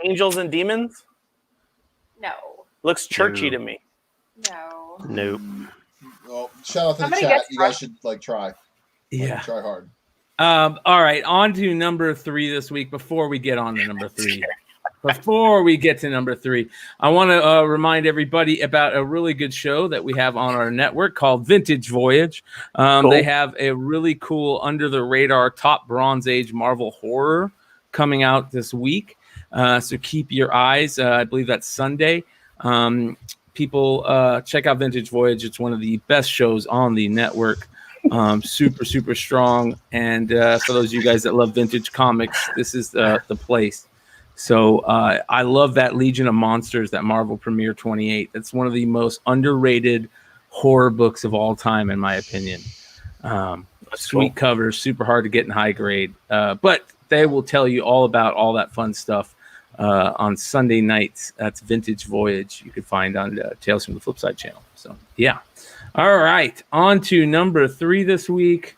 Angels and Demons. No. Looks churchy to me. No. Nope. Well, shout out to the chat. You guys should try. Yeah. Try hard. All right, on to number 3 this week. Before we get on to number 3. Before we get to number 3, I want to remind everybody about a really good show that we have on our network called Vintage Voyage. Cool. They have a really cool under-the-radar top Bronze Age Marvel horror coming out this week. So keep your eyes. I believe that's Sunday. People, check out Vintage Voyage. It's one of the best shows on the network. Super, super strong. And for those of you guys that love vintage comics, this is the place. So I love that Legion of Monsters, that Marvel Premiere 28. That's one of the most underrated horror books of all time, in my opinion. Sweet covers, super hard to get in high grade. But they will tell you all about all that fun stuff on Sunday nights. That's Vintage Voyage. You can find on Tales from the Flipside channel. So, yeah. All right. On to number 3 this week.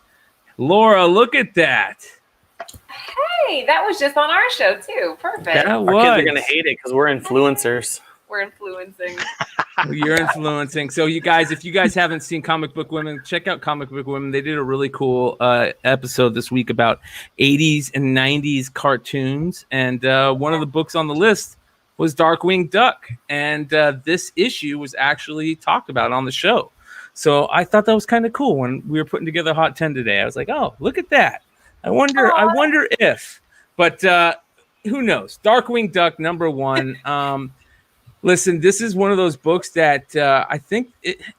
Laura, look at that. Hey, that was just on our show too. Perfect. Our kids are gonna hate it because we're influencers. We're influencing. You're influencing. So you guys, if you guys haven't seen Comic Book Women, check out Comic Book Women. They did a really cool episode this week about 80s and 90s cartoons. And one of the books on the list was Darkwing Duck. And this issue was actually talked about on the show. So I thought that was kind of cool when we were putting together Hot 10 today. I was like, oh, look at that. I wonder if, but who knows? Darkwing Duck, number 1. Listen, this is one of those books that I think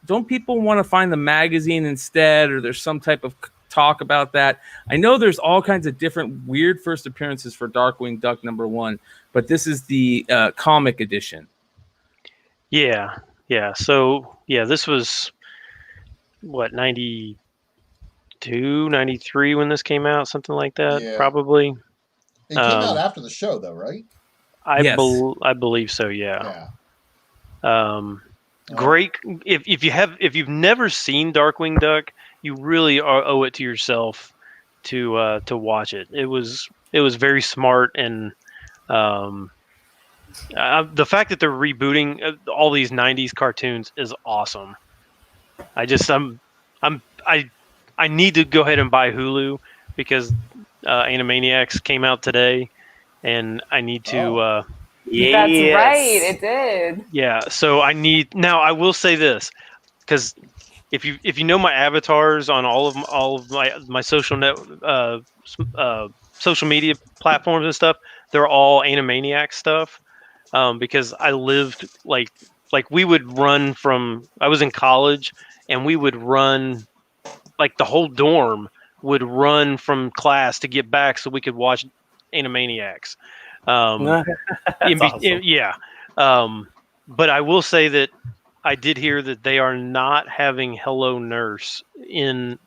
don't people want to find the magazine instead, or there's some type of talk about that. I know there's all kinds of different weird first appearances for Darkwing Duck, number 1, but this is the comic edition. Yeah. So this was what, 92, 93 when this came out, something like that, probably. It came out after the show, though, right? I believe so, yeah. Great. If you've never seen Darkwing Duck, you really owe it to yourself to watch it. It was very smart, and the fact that they're rebooting all these '90s cartoons is awesome. I need to go ahead and buy Hulu because Animaniacs came out today, and I need to. That's right, it did. Yeah, so I will say this, because if you know my avatars on all of my social media platforms and stuff, they're all Animaniacs stuff. Because I lived like we would run from, I was in college, and we would run, like the whole dorm would run from class to get back so we could watch Animaniacs. Awesome. Yeah. But I will say that I did hear that they are not having Hello Nurse in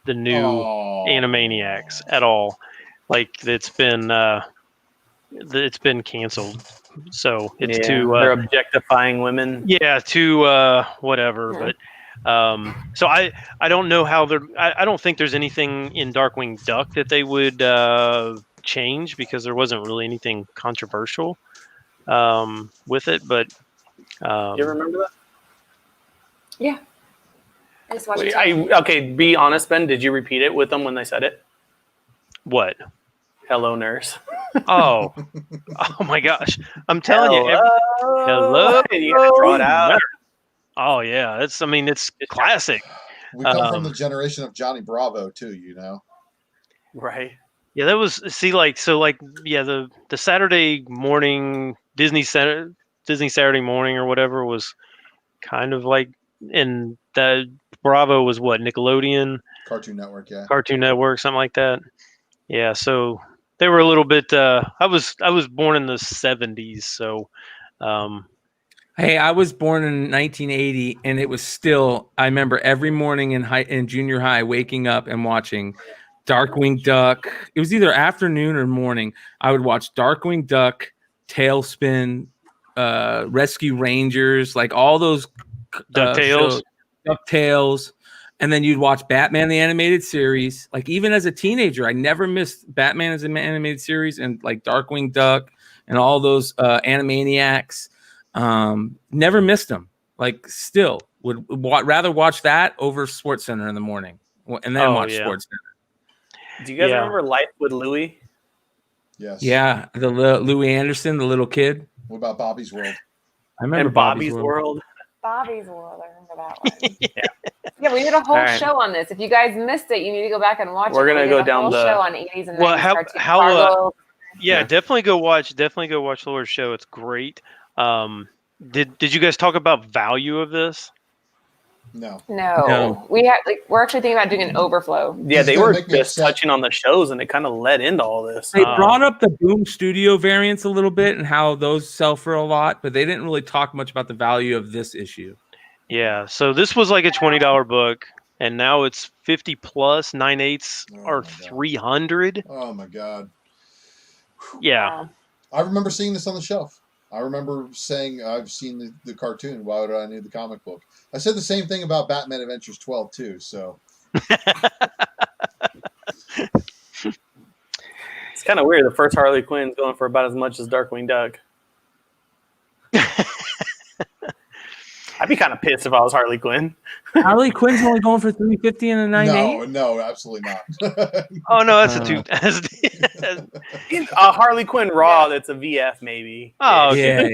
the new Animaniacs at all. Like it's been canceled. So it's they're objectifying women. Yeah, whatever. But so I don't know how I don't think there's anything in Darkwing Duck that they would change, because there wasn't really anything controversial with it. But you remember that? Yeah. I just watched it. Okay, be honest, Ben. Did you repeat it with them when they said it? What? Hello, nurse. Oh my gosh! I'm telling you. Hello. And you gotta draw it out. Oh yeah, it's classic. We come from the generation of Johnny Bravo too, you know. Right. Yeah, that was the Saturday morning Disney Saturday morning or whatever was kind of like, and that Bravo was what, Nickelodeon, Cartoon Network, yeah. Cartoon Network, something like that. Yeah, so they were a little bit. I was born in the '70s, so. Hey, I was born in 1980, and it was still. I remember every morning in junior high waking up and watching Darkwing Duck. It was either afternoon or morning. I would watch Darkwing Duck, Tailspin, Rescue Rangers, like all those DuckTales. And then you'd watch Batman the Animated Series. Like even as a teenager, I never missed Batman as an animated series, and like Darkwing Duck and all those Animaniacs. Never missed them. Like still would rather watch that over SportsCenter in the morning, and then watch SportsCenter. Do you guys remember Life with Louie? Yes. Yeah, the Louis Anderson, the little kid. What about Bobby's World? I remember Bobby's World. Bobby's World. I remember that one. Yeah, we did a whole show on this. If you guys missed it, you need to go back and watch it. We're gonna go down the show on 80s and 90s cartoons. Definitely go watch Laura's show. It's great. Did you guys talk about value of this? No. We're actually thinking about doing an overflow. Yeah, they were just touching on the shows, and it kind of led into all this. They brought up the Boom Studio variants a little bit and how those sell for a lot, but they didn't really talk much about the value of this issue. Yeah, so this was like a $20 book, and now it's 50 plus. 9/8 or 300. Oh my god. Yeah. I remember seeing this on the shelf. I remember saying, I've seen the cartoon. Why would I need the comic book? I said the same thing about Batman Adventures 12 too. So it's kind of weird. The first Harley Quinn's going for about as much as Darkwing Duck. I'd be kind of pissed if I was Harley Quinn. Harley Quinn's only going for $350 in a 9/8? No, absolutely not. Oh no, that's a two. A Harley Quinn Raw that's a VF maybe. Oh yeah.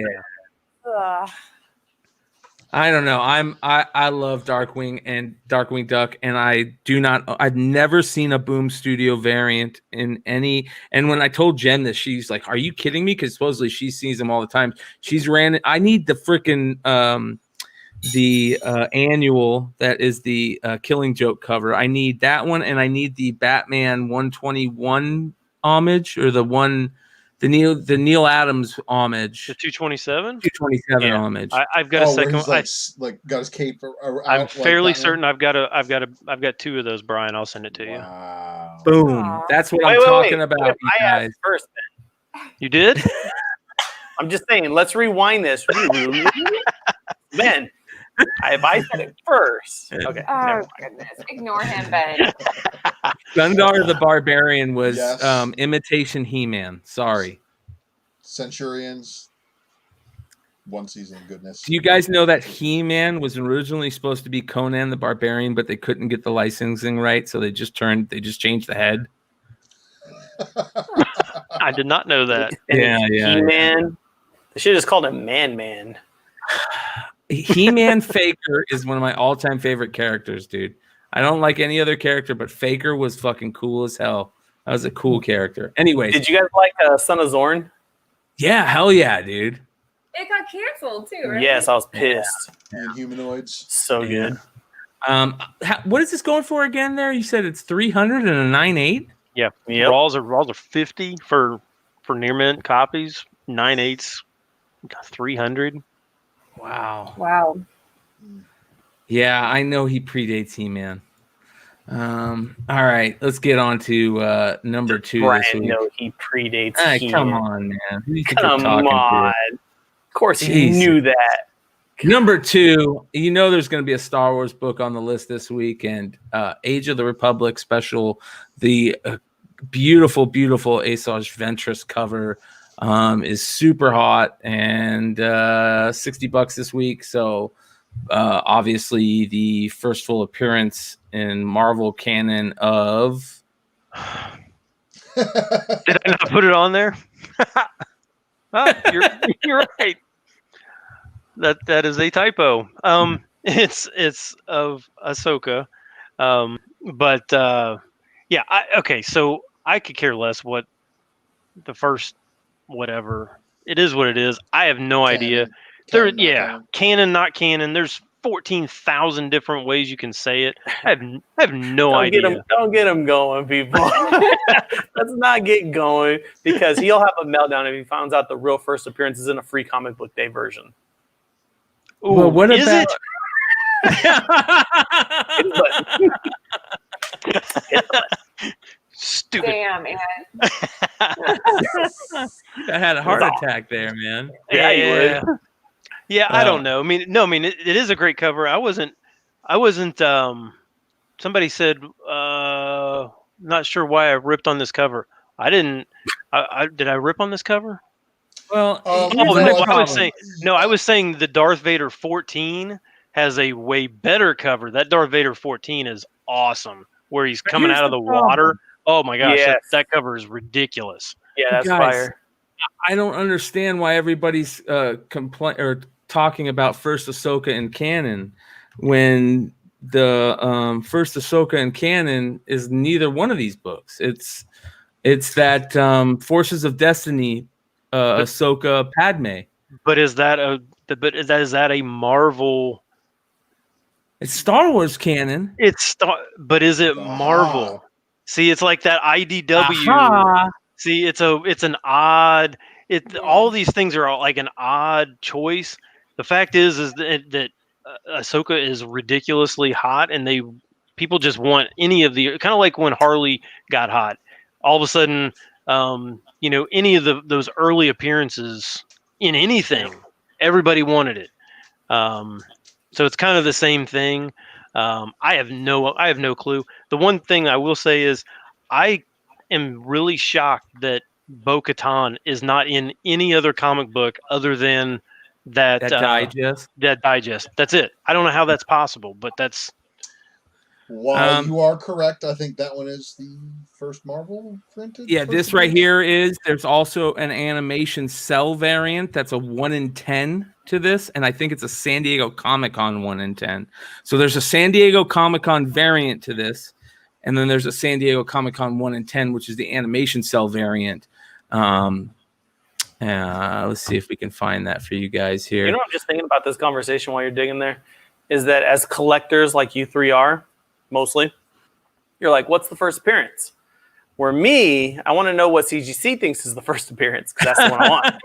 I don't know. I love Darkwing and Darkwing Duck, and I've never seen a Boom Studio variant in any. And when I told Jen this, she's like, "Are you kidding me?" Because supposedly she sees them all the time. I need the freaking annual that is the Killing Joke cover. I need that one, and I need the Batman 121 homage, or the Neil Adams homage. The 227? 227 homage. I've got a second. He's got his cape. I'm fairly certain I've got two of those, Brian. I'll send it to you. Wow. Boom. That's what I'm talking about. I asked first, then. You did? I'm just saying. Let's rewind this. Ben, I said it first. Okay. Oh never mind. goodness! Ignore him, Ben. Gundar the Barbarian was Yes. imitation He-Man. Sorry. Centurions. One season, goodness. Do you guys know that He-Man was originally supposed to be Conan the Barbarian, but they couldn't get the licensing right, so they just changed the head? I did not know that. Yeah. He-Man. They should have just called him Man. He-Man Faker is one of my all-time favorite characters, dude. I don't like any other character, but Faker was fucking cool as hell. That was a cool character. Anyways, Did you guys like Son of Zorn? yeah, hell yeah, dude. It got canceled too, right? Yes, I was pissed. And humanoids. So good. What is this going for again? There, you said it's 300 and a 9.8. Yeah, Yep. Raws are 50 for near mint copies. 9.8s, 300. Wow. Wow. Yeah, I know he predates He-Man. All right, let's get on to number 2 Brian, this week. no, he predates Hey, come He-Man. on, man. Who do you think Come you're talking on. to? Of course he Jesus. knew that. Number 2, you know there's going to be a Star Wars book on the list this week, and Age of the Republic special, the beautiful Asajj Ventress cover is super hot, and $60 this week. So obviously the first full appearance in Marvel canon of... Did I not put it on there? Oh, you're right. That is a typo. It's of Ahsoka, but yeah. Okay, so I could care less what the first whatever it is. What it is, I have no idea. Canon, not canon. There's 14,000 different ways you can say it. I have no idea. Don't get him going, people. Let's not get going, because he'll have a meltdown if he finds out the real first appearance is in a free comic book day version. Ooh, Well, what is about- Stupid. Damn, man. I had a heart attack there, man. Yeah, you would. Yeah, I don't know. I mean, it is a great cover. I wasn't. Somebody said, not sure why I ripped on this cover. I didn't. Did I rip on this cover? Well, I was saying the Darth Vader 14 has a way better cover. That Darth Vader 14 is awesome, where he's coming out of the water. Oh my gosh, Yes. that cover is ridiculous. Yeah, that's Guys, fire. I don't understand why everybody's talking about first Ahsoka in canon when the first Ahsoka in canon is neither one of these books. It's that Forces of Destiny Ahsoka Padme. But is that a Marvel? It's Star Wars canon. But is it Marvel? See, it's like that IDW. Aha. See, it's an odd. All these things are like an odd choice. The fact is that Ahsoka is ridiculously hot, and people just want any of the kind of like when Harley got hot. All of a sudden, any of those early appearances in anything, everybody wanted it. So it's kind of the same thing. I have no clue. The one thing I will say is I am really shocked that Bo-Katan is not in any other comic book other than that digest. That digest. That's it. I don't know how that's possible, but that's. While you are correct, I think that one is the first Marvel printed. Yeah, this right here is. There's also an animation cell variant that's a 1 in 10 to this, and I think it's a San Diego Comic-Con 1 in 10. So there's a San Diego Comic-Con variant to this, and then there's a San Diego Comic-Con 1 in 10, which is the animation cell variant. Let's see if we can find that for you guys here. You know what I'm just thinking about this conversation while you're digging there? Is that as collectors like you three are, mostly, you're like, what's the first appearance? Where me, I want to know what CGC thinks is the first appearance, because that's the one I want.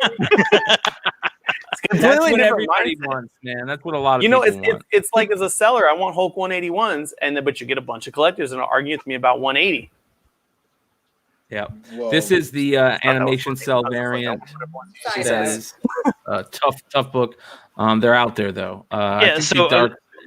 It's completely That's what different everybody mindset. wants, man. That's what a lot of people want. It's like as a seller, I want Hulk 181s, but you get a bunch of collectors and argue with me about 180. Yeah. Well, This is the animation cell variant. Size. Says Tough book. They're out there though. I Yeah. think So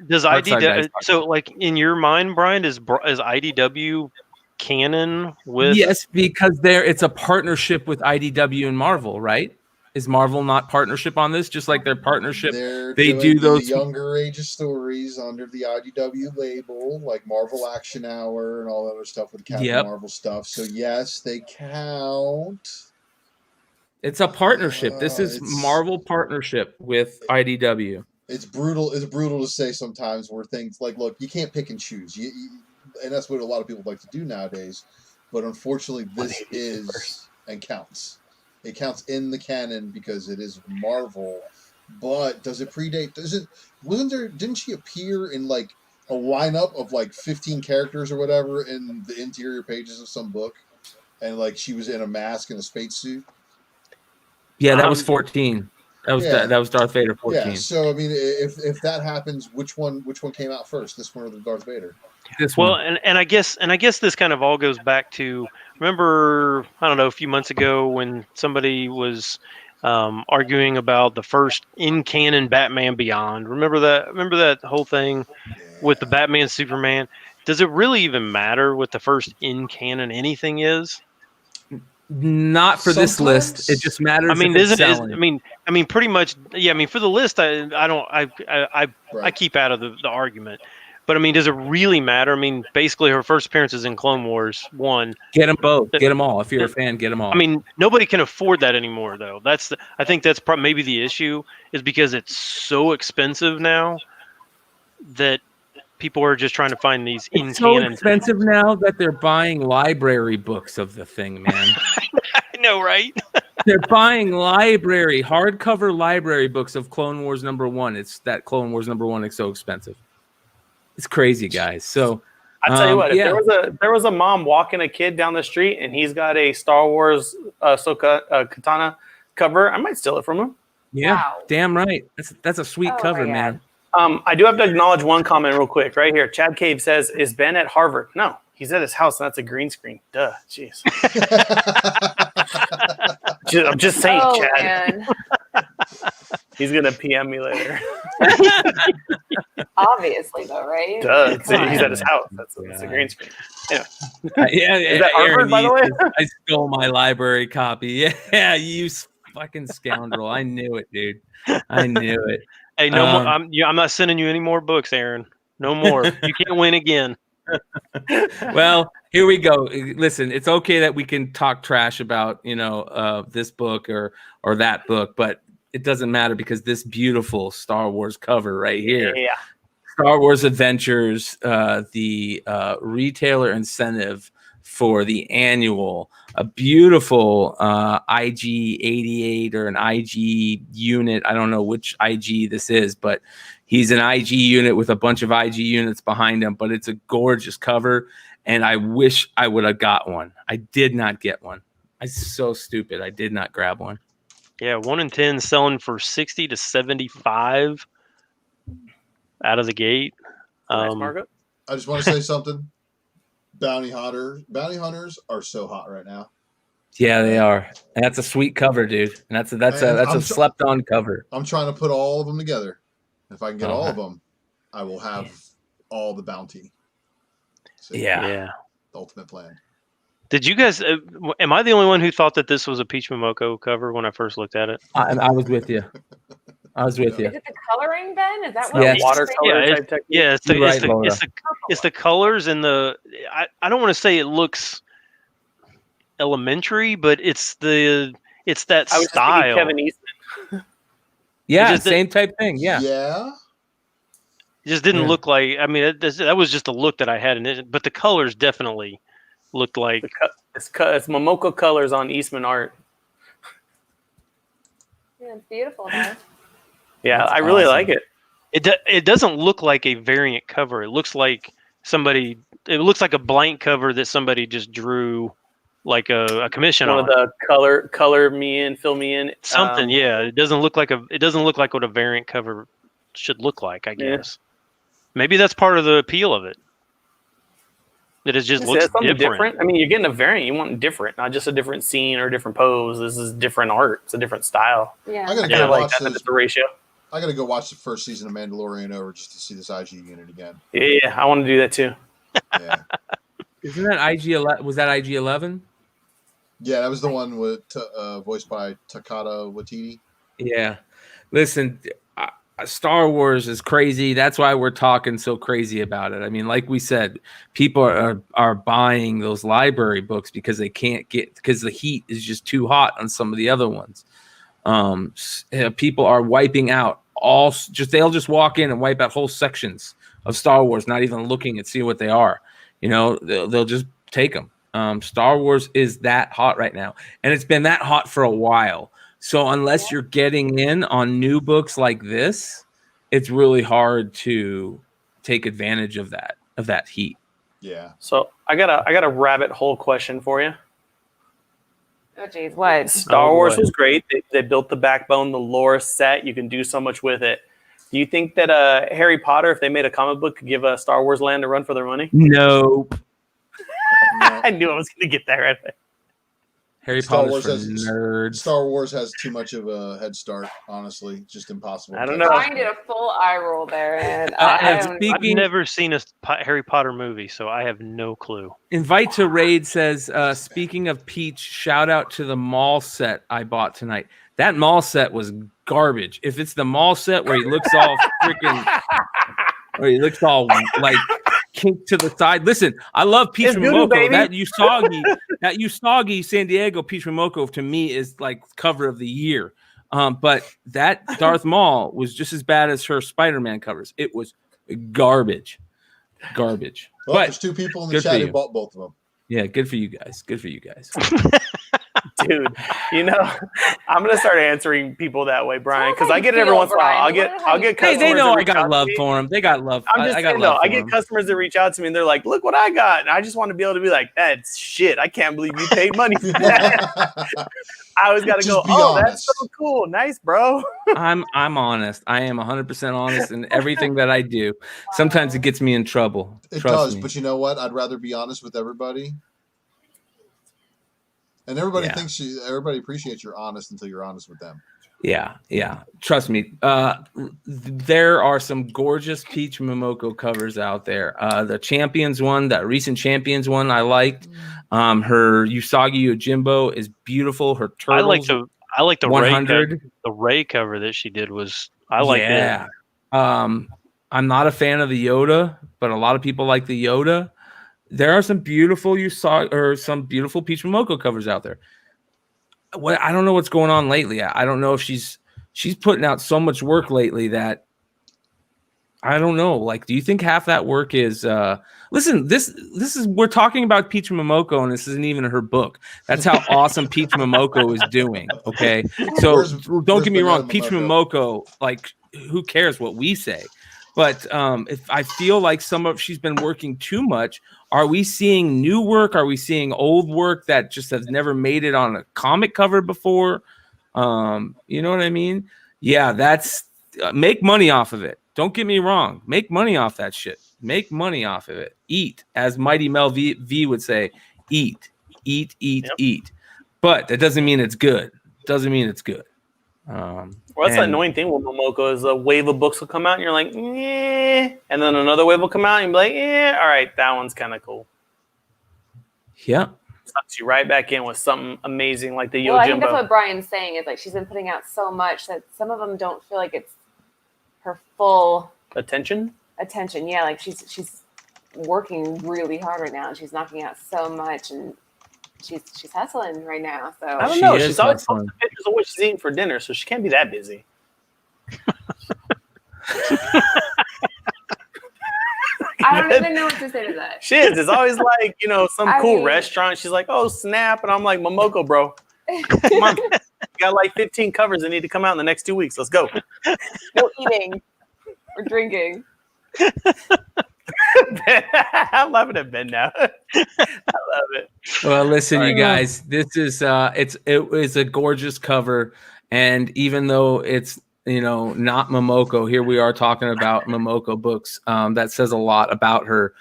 does Dark Side guys IDW? So like in your mind, Brian, is IDW canon with? Yes, because it's a partnership with IDW and Marvel, right? Is Marvel not partnership on this? Just like their partnership, They're they doing do the those. younger age of stories under the IDW label, like Marvel Action Hour and all that other stuff with Captain Marvel stuff. So yes, they count. It's a partnership. This is Marvel partnership with IDW. It's brutal. It's brutal to say sometimes where things like, look, you can't pick and choose. And that's what a lot of people like to do nowadays. But unfortunately, this is and counts. It counts in the canon because it is Marvel. But does it predate? Didn't she appear in like a lineup of like 15 characters or whatever in the interior pages of some book? And like she was in a mask and a spacesuit? Yeah, that was 14. That was Darth Vader 14. Yeah, so I mean, if that happens, which one came out first? This one or the Darth Vader? This one. Well, and I guess this kind of all goes back to, remember, I don't know, a few months ago when somebody was arguing about the first in canon Batman Beyond. Remember that whole thing with the Batman Superman? Does it really even matter what the first in canon anything is? Not for this list. It just matters. I mean, I mean, pretty much. Yeah. I mean, for the list, I keep out of the argument. But I mean, does it really matter? I mean, basically, her first appearance is in Clone Wars 1. Get them both. Get them all. If you're a fan, get them all. I mean, nobody can afford that anymore, though. I think that's maybe the issue, is because it's so expensive now that people are just trying to find these in canon. It's so expensive now that they're buying library books of the thing, man. I know, right? They're buying hardcover library books of Clone Wars #1. It's that Clone Wars #1 is so expensive. It's crazy, guys. So I tell you what, if there was a mom walking a kid down the street and he's got a Star Wars Katana cover, I might steal it from him. Yeah, Wow. damn right. That's a sweet cover, man. I do have to acknowledge one comment real quick right here. Chad Cave says, "Is Ben at Harvard?" No, he's at his house, and that's a green screen. Duh, jeez. I'm just saying, Chad. Man. He's gonna PM me later. Obviously, though, right? Duh, he's at his house. That's a green screen. Yeah. Is that Harvard, by the way? I stole my library copy. Yeah, you fucking scoundrel. I knew it, dude. I knew it. Hey, no more. I'm not sending you any more books, Aaron. No more. You can't win again. Well, here we go. Listen, it's okay that we can talk trash about this book or that book, but it doesn't matter because this beautiful Star Wars cover right here, Star Wars Adventures, the retailer incentive for the annual, a beautiful IG-88 or an IG unit. I don't know which IG this is, but he's an IG unit with a bunch of IG units behind him, but it's a gorgeous cover, and I wish I would have got one. I did not get one. I'm so stupid. I did not grab one. Yeah, 1 in 10 selling for 60 to 75 out of the gate. Nice, Margo. I just want to say something. Bounty hunters are so hot right now. Yeah, they are. And that's a sweet cover, dude. And that's a slept on cover. I'm trying to put all of them together. If I can get all of them, I will have all the bounty. So, yeah. The ultimate plan. Did you guys? Am I the only one who thought that this was a Peach Momoko cover when I first looked at it? I was with you. Is it the coloring, Ben? Is that what Yes. Watercolor type technique? Yeah, it's the colors and the. I don't want to say it looks elementary, but it's that style. Kevin Eastman. Yeah, same type thing. Yeah. Yeah. It just didn't look like. I mean, that was just the look that I had in it, but the colors definitely looked like it's Momoko colors on Eastman art. Yeah, it's beautiful, though. Yeah, That's I really awesome. like it. It doesn't look like a variant cover. It looks like it looks like a blank cover that somebody just drew like a commission One on. of the color me in, fill me in. Something, yeah. It doesn't look like what a variant cover should look like, I guess. Maybe that's part of the appeal of it. It is just It's looks something different. I mean, you're getting a variant. You want different, not just a different scene or a different pose. This is different art. It's a different style. Yeah. I gotta I go like watch that. those. It's a ratio. I gotta go watch the first season of Mandalorian over just to see this IG unit again. Yeah, I want to do that too. Yeah, Isn't that IG-11? Was that IG-11? yeah, that was the one with voiced by Takata Waititi. Yeah. Listen, Star Wars is crazy. That's why we're talking so crazy about it. I mean, like we said, people are buying those library books because they can't get, because the heat is just too hot on some of the other ones. People are wiping out they'll just walk in and wipe out whole sections of Star Wars, not even looking and see what they are. You know, they'll just take them. Star Wars is that hot right now, and it's been that hot for a while. So unless you're getting in on new books like this, it's really hard to take advantage of that heat. Yeah. So I got a rabbit hole question for you. Oh, geez. What? Star Wars was great. They built the backbone, the lore set. You can do so much with it. Do you think that Harry Potter, if they made a comic book, could give Star Wars Land a run for their money? Nope. No. I knew I was going to get that right away. Harry Star Potter's Wars for has nerds. Star Wars has too much of a head start. Honestly, it's just impossible. I don't to- know. Brian did a full eye roll there, and I don't. Speaking- I've never seen a Harry Potter movie, so I have no clue. Invite to Raid says, speaking of Peach, shout out to the mall set I bought tonight. That mall set was garbage. If it's the mall set where he looks all freaking, or he looks all like kinked to the side. Listen, I love Peach It's voodoo, Momoko. baby. That Usagi San Diego Peach Momoko to me is like cover of the year. But that Darth Maul was just as bad as her Spider-Man covers. It was garbage. Well, But there's two people in the good for chat who you. bought both of them. yeah, good for you guys. Good for you guys. Dude, you know, I'm gonna start answering people that way, Brian, Sounds because like I get it you every feel, once in a while. Brian. I'll get Hey, customers. they know that I reach got out to love me. for them. They got love. I'm just I got saying, love though, for I get 'em. customers that reach out to me and they're like, "Look what I got," and I just want to be able to be like, "That's shit. I can't believe you paid money for that." I always got to Just go. be Oh, that's honest. so cool, nice, bro. I'm honest. I am 100% honest in everything that I do. Sometimes it gets me in trouble. It Trust does, me. but you know what? I'd rather be honest with everybody. And everybody Yeah. thinks everybody appreciates you're honest until you're honest with them. Yeah. Trust me. There are some gorgeous Peach Momoko covers out there. The Champions one, that recent Champions one, I liked. Her Usagi Yojimbo is beautiful. Her turtles, I like the Ray 100. cover. The Ray cover that she did was I like it. Yeah. I'm not a fan of the Yoda, but a lot of people like the Yoda. There are some beautiful some beautiful Peach Momoko covers out there. I don't know what's going on lately. I don't know if she's putting out so much work lately that I don't know. Like, do you think half that work is listen, this is we're talking about Peach Momoko and this isn't even her book. That's how awesome Peach Momoko is doing. Okay. So Where's don't get me wrong, Banana Peach Momoko, like who cares what we say? But if I feel like she's been working too much, are we seeing new work? Are we seeing old work that just has never made it on a comic cover before? You know what I mean? Yeah, that's make money off of it. Don't get me wrong. Make money off that shit. Make money off of it. Eat, as Mighty Mel V would say, eat. But that doesn't mean it's good. Well, that's the annoying thing with Momoko is a wave of books will come out and you're like, eh, and then another wave will come out and you'll be like, eh, all right, that one's kind of cool. Yeah. Sucks you right back in with something amazing like the Well, I think that's Yojimbo. what Brian's saying is like she's been putting out so much that some of them don't feel like it's her full Attention. attention. Yeah, like she's working really hard right now and she's knocking out so much and she's hustling right now. So I don't She know. is She's always hustling. posting pictures of what she's eating for dinner, so she can't be that busy. I don't even know what to say to that. She is. It's always like, some I cool mean- restaurant. She's like, oh, snap. And I'm like, Momoko, bro. Come on. You got like 15 covers that need to come out in the next 2 weeks. Let's go. No eating or drinking. I'm laughing at Ben now. I love it. Well, listen, you Sorry. guys, this is it is a gorgeous cover, and even though it's not Momoko, here we are talking about Momoko books. That says a lot about her.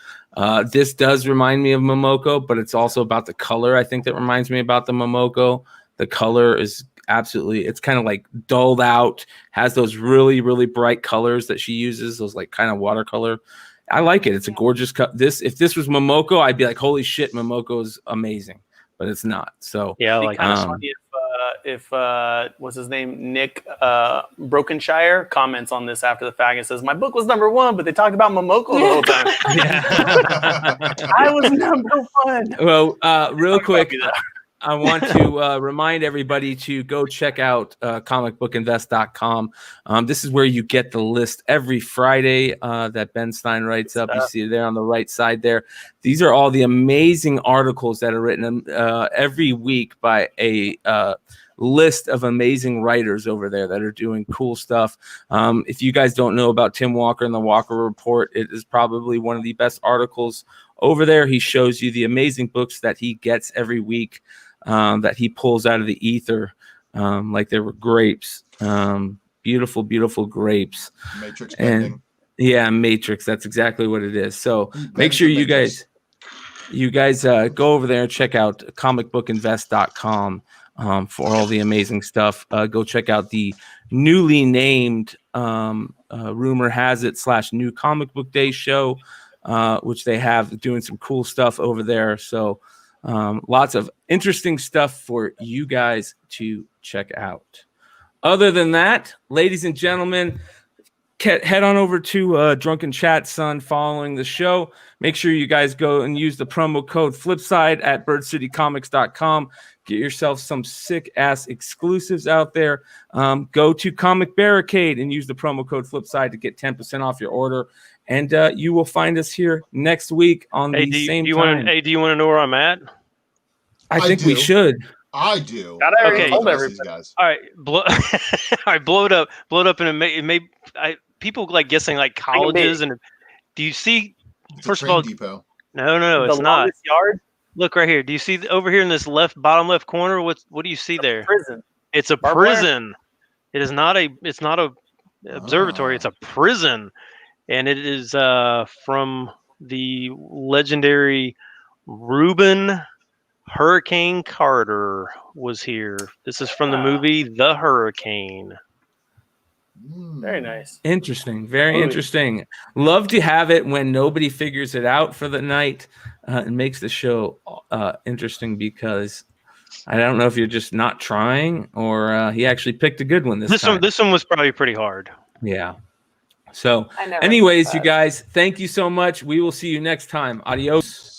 This does remind me of Momoko, but it's also about the color. I think that reminds me about the Momoko. The color is absolutely, it's kind of like dulled out, has those really, really bright colors that she uses, those like kind of watercolor. I like it. It's a gorgeous cut. If this was Momoko, I'd be like, holy shit, Momoko is amazing, but it's not. So Yeah, I It'd be like kind of funny if what's his name, Nick Brokenshire, comments on this after the fact and says, my book was number 1, but they talked about Momoko the whole time. I was number 1. Well, real quick, I want to remind everybody to go check out comicbookinvest.com. This is where you get the list every Friday that Ben Stein writes up. You see it there on the right side there. These are all the amazing articles that are written every week by a list of amazing writers over there that are doing cool stuff. If you guys don't know about Tim Walker and the Walker Report, it is probably one of the best articles over there. He shows you the amazing books that he gets every week. That he pulls out of the ether, like they were grapes, beautiful, beautiful grapes. Matrix and bending. Yeah, Matrix. That's exactly what it is. So make sure you guys go over there and check out comicbookinvest.com for all the amazing stuff. Go check out the newly named rumor has it / new comic book day show, which they have doing some cool stuff over there. So lots of interesting stuff for you guys to check out. Other than that, ladies and gentlemen, head on over to Drunken Chat Son following the show. Make sure you guys go and use the promo code Flipside at birdcitycomics.com. Get yourself some sick-ass exclusives out there. Go to Comic Barricade and use the promo code Flipside to get 10% off your order. And you will find us here next week on the same time. Do you want to know where I'm at? I think we should. I do. God, I already Okay. told These everybody. guys. All right, all right, blow it up, and it may people like guessing like colleges. And do you see? It's First a of all, train depot. no, it's The not. longest yard? Look right here. Do you see over here in this bottom left corner? What do you see there? Prison. It's a Barbed wire? prison. It is not a. It's not a observatory. It's a prison, and it is from the legendary Reuben Hurricane Carter was here. This is from the movie The Hurricane. Very nice. Interesting. Very Movie. interesting. Love to have it when nobody figures it out for the night. It makes the show interesting because I don't know if you're just not trying or he actually picked a good one this time. This one was probably pretty hard. Yeah. So I never anyways, thought you that. guys, thank you so much. We will see you next time. Adios.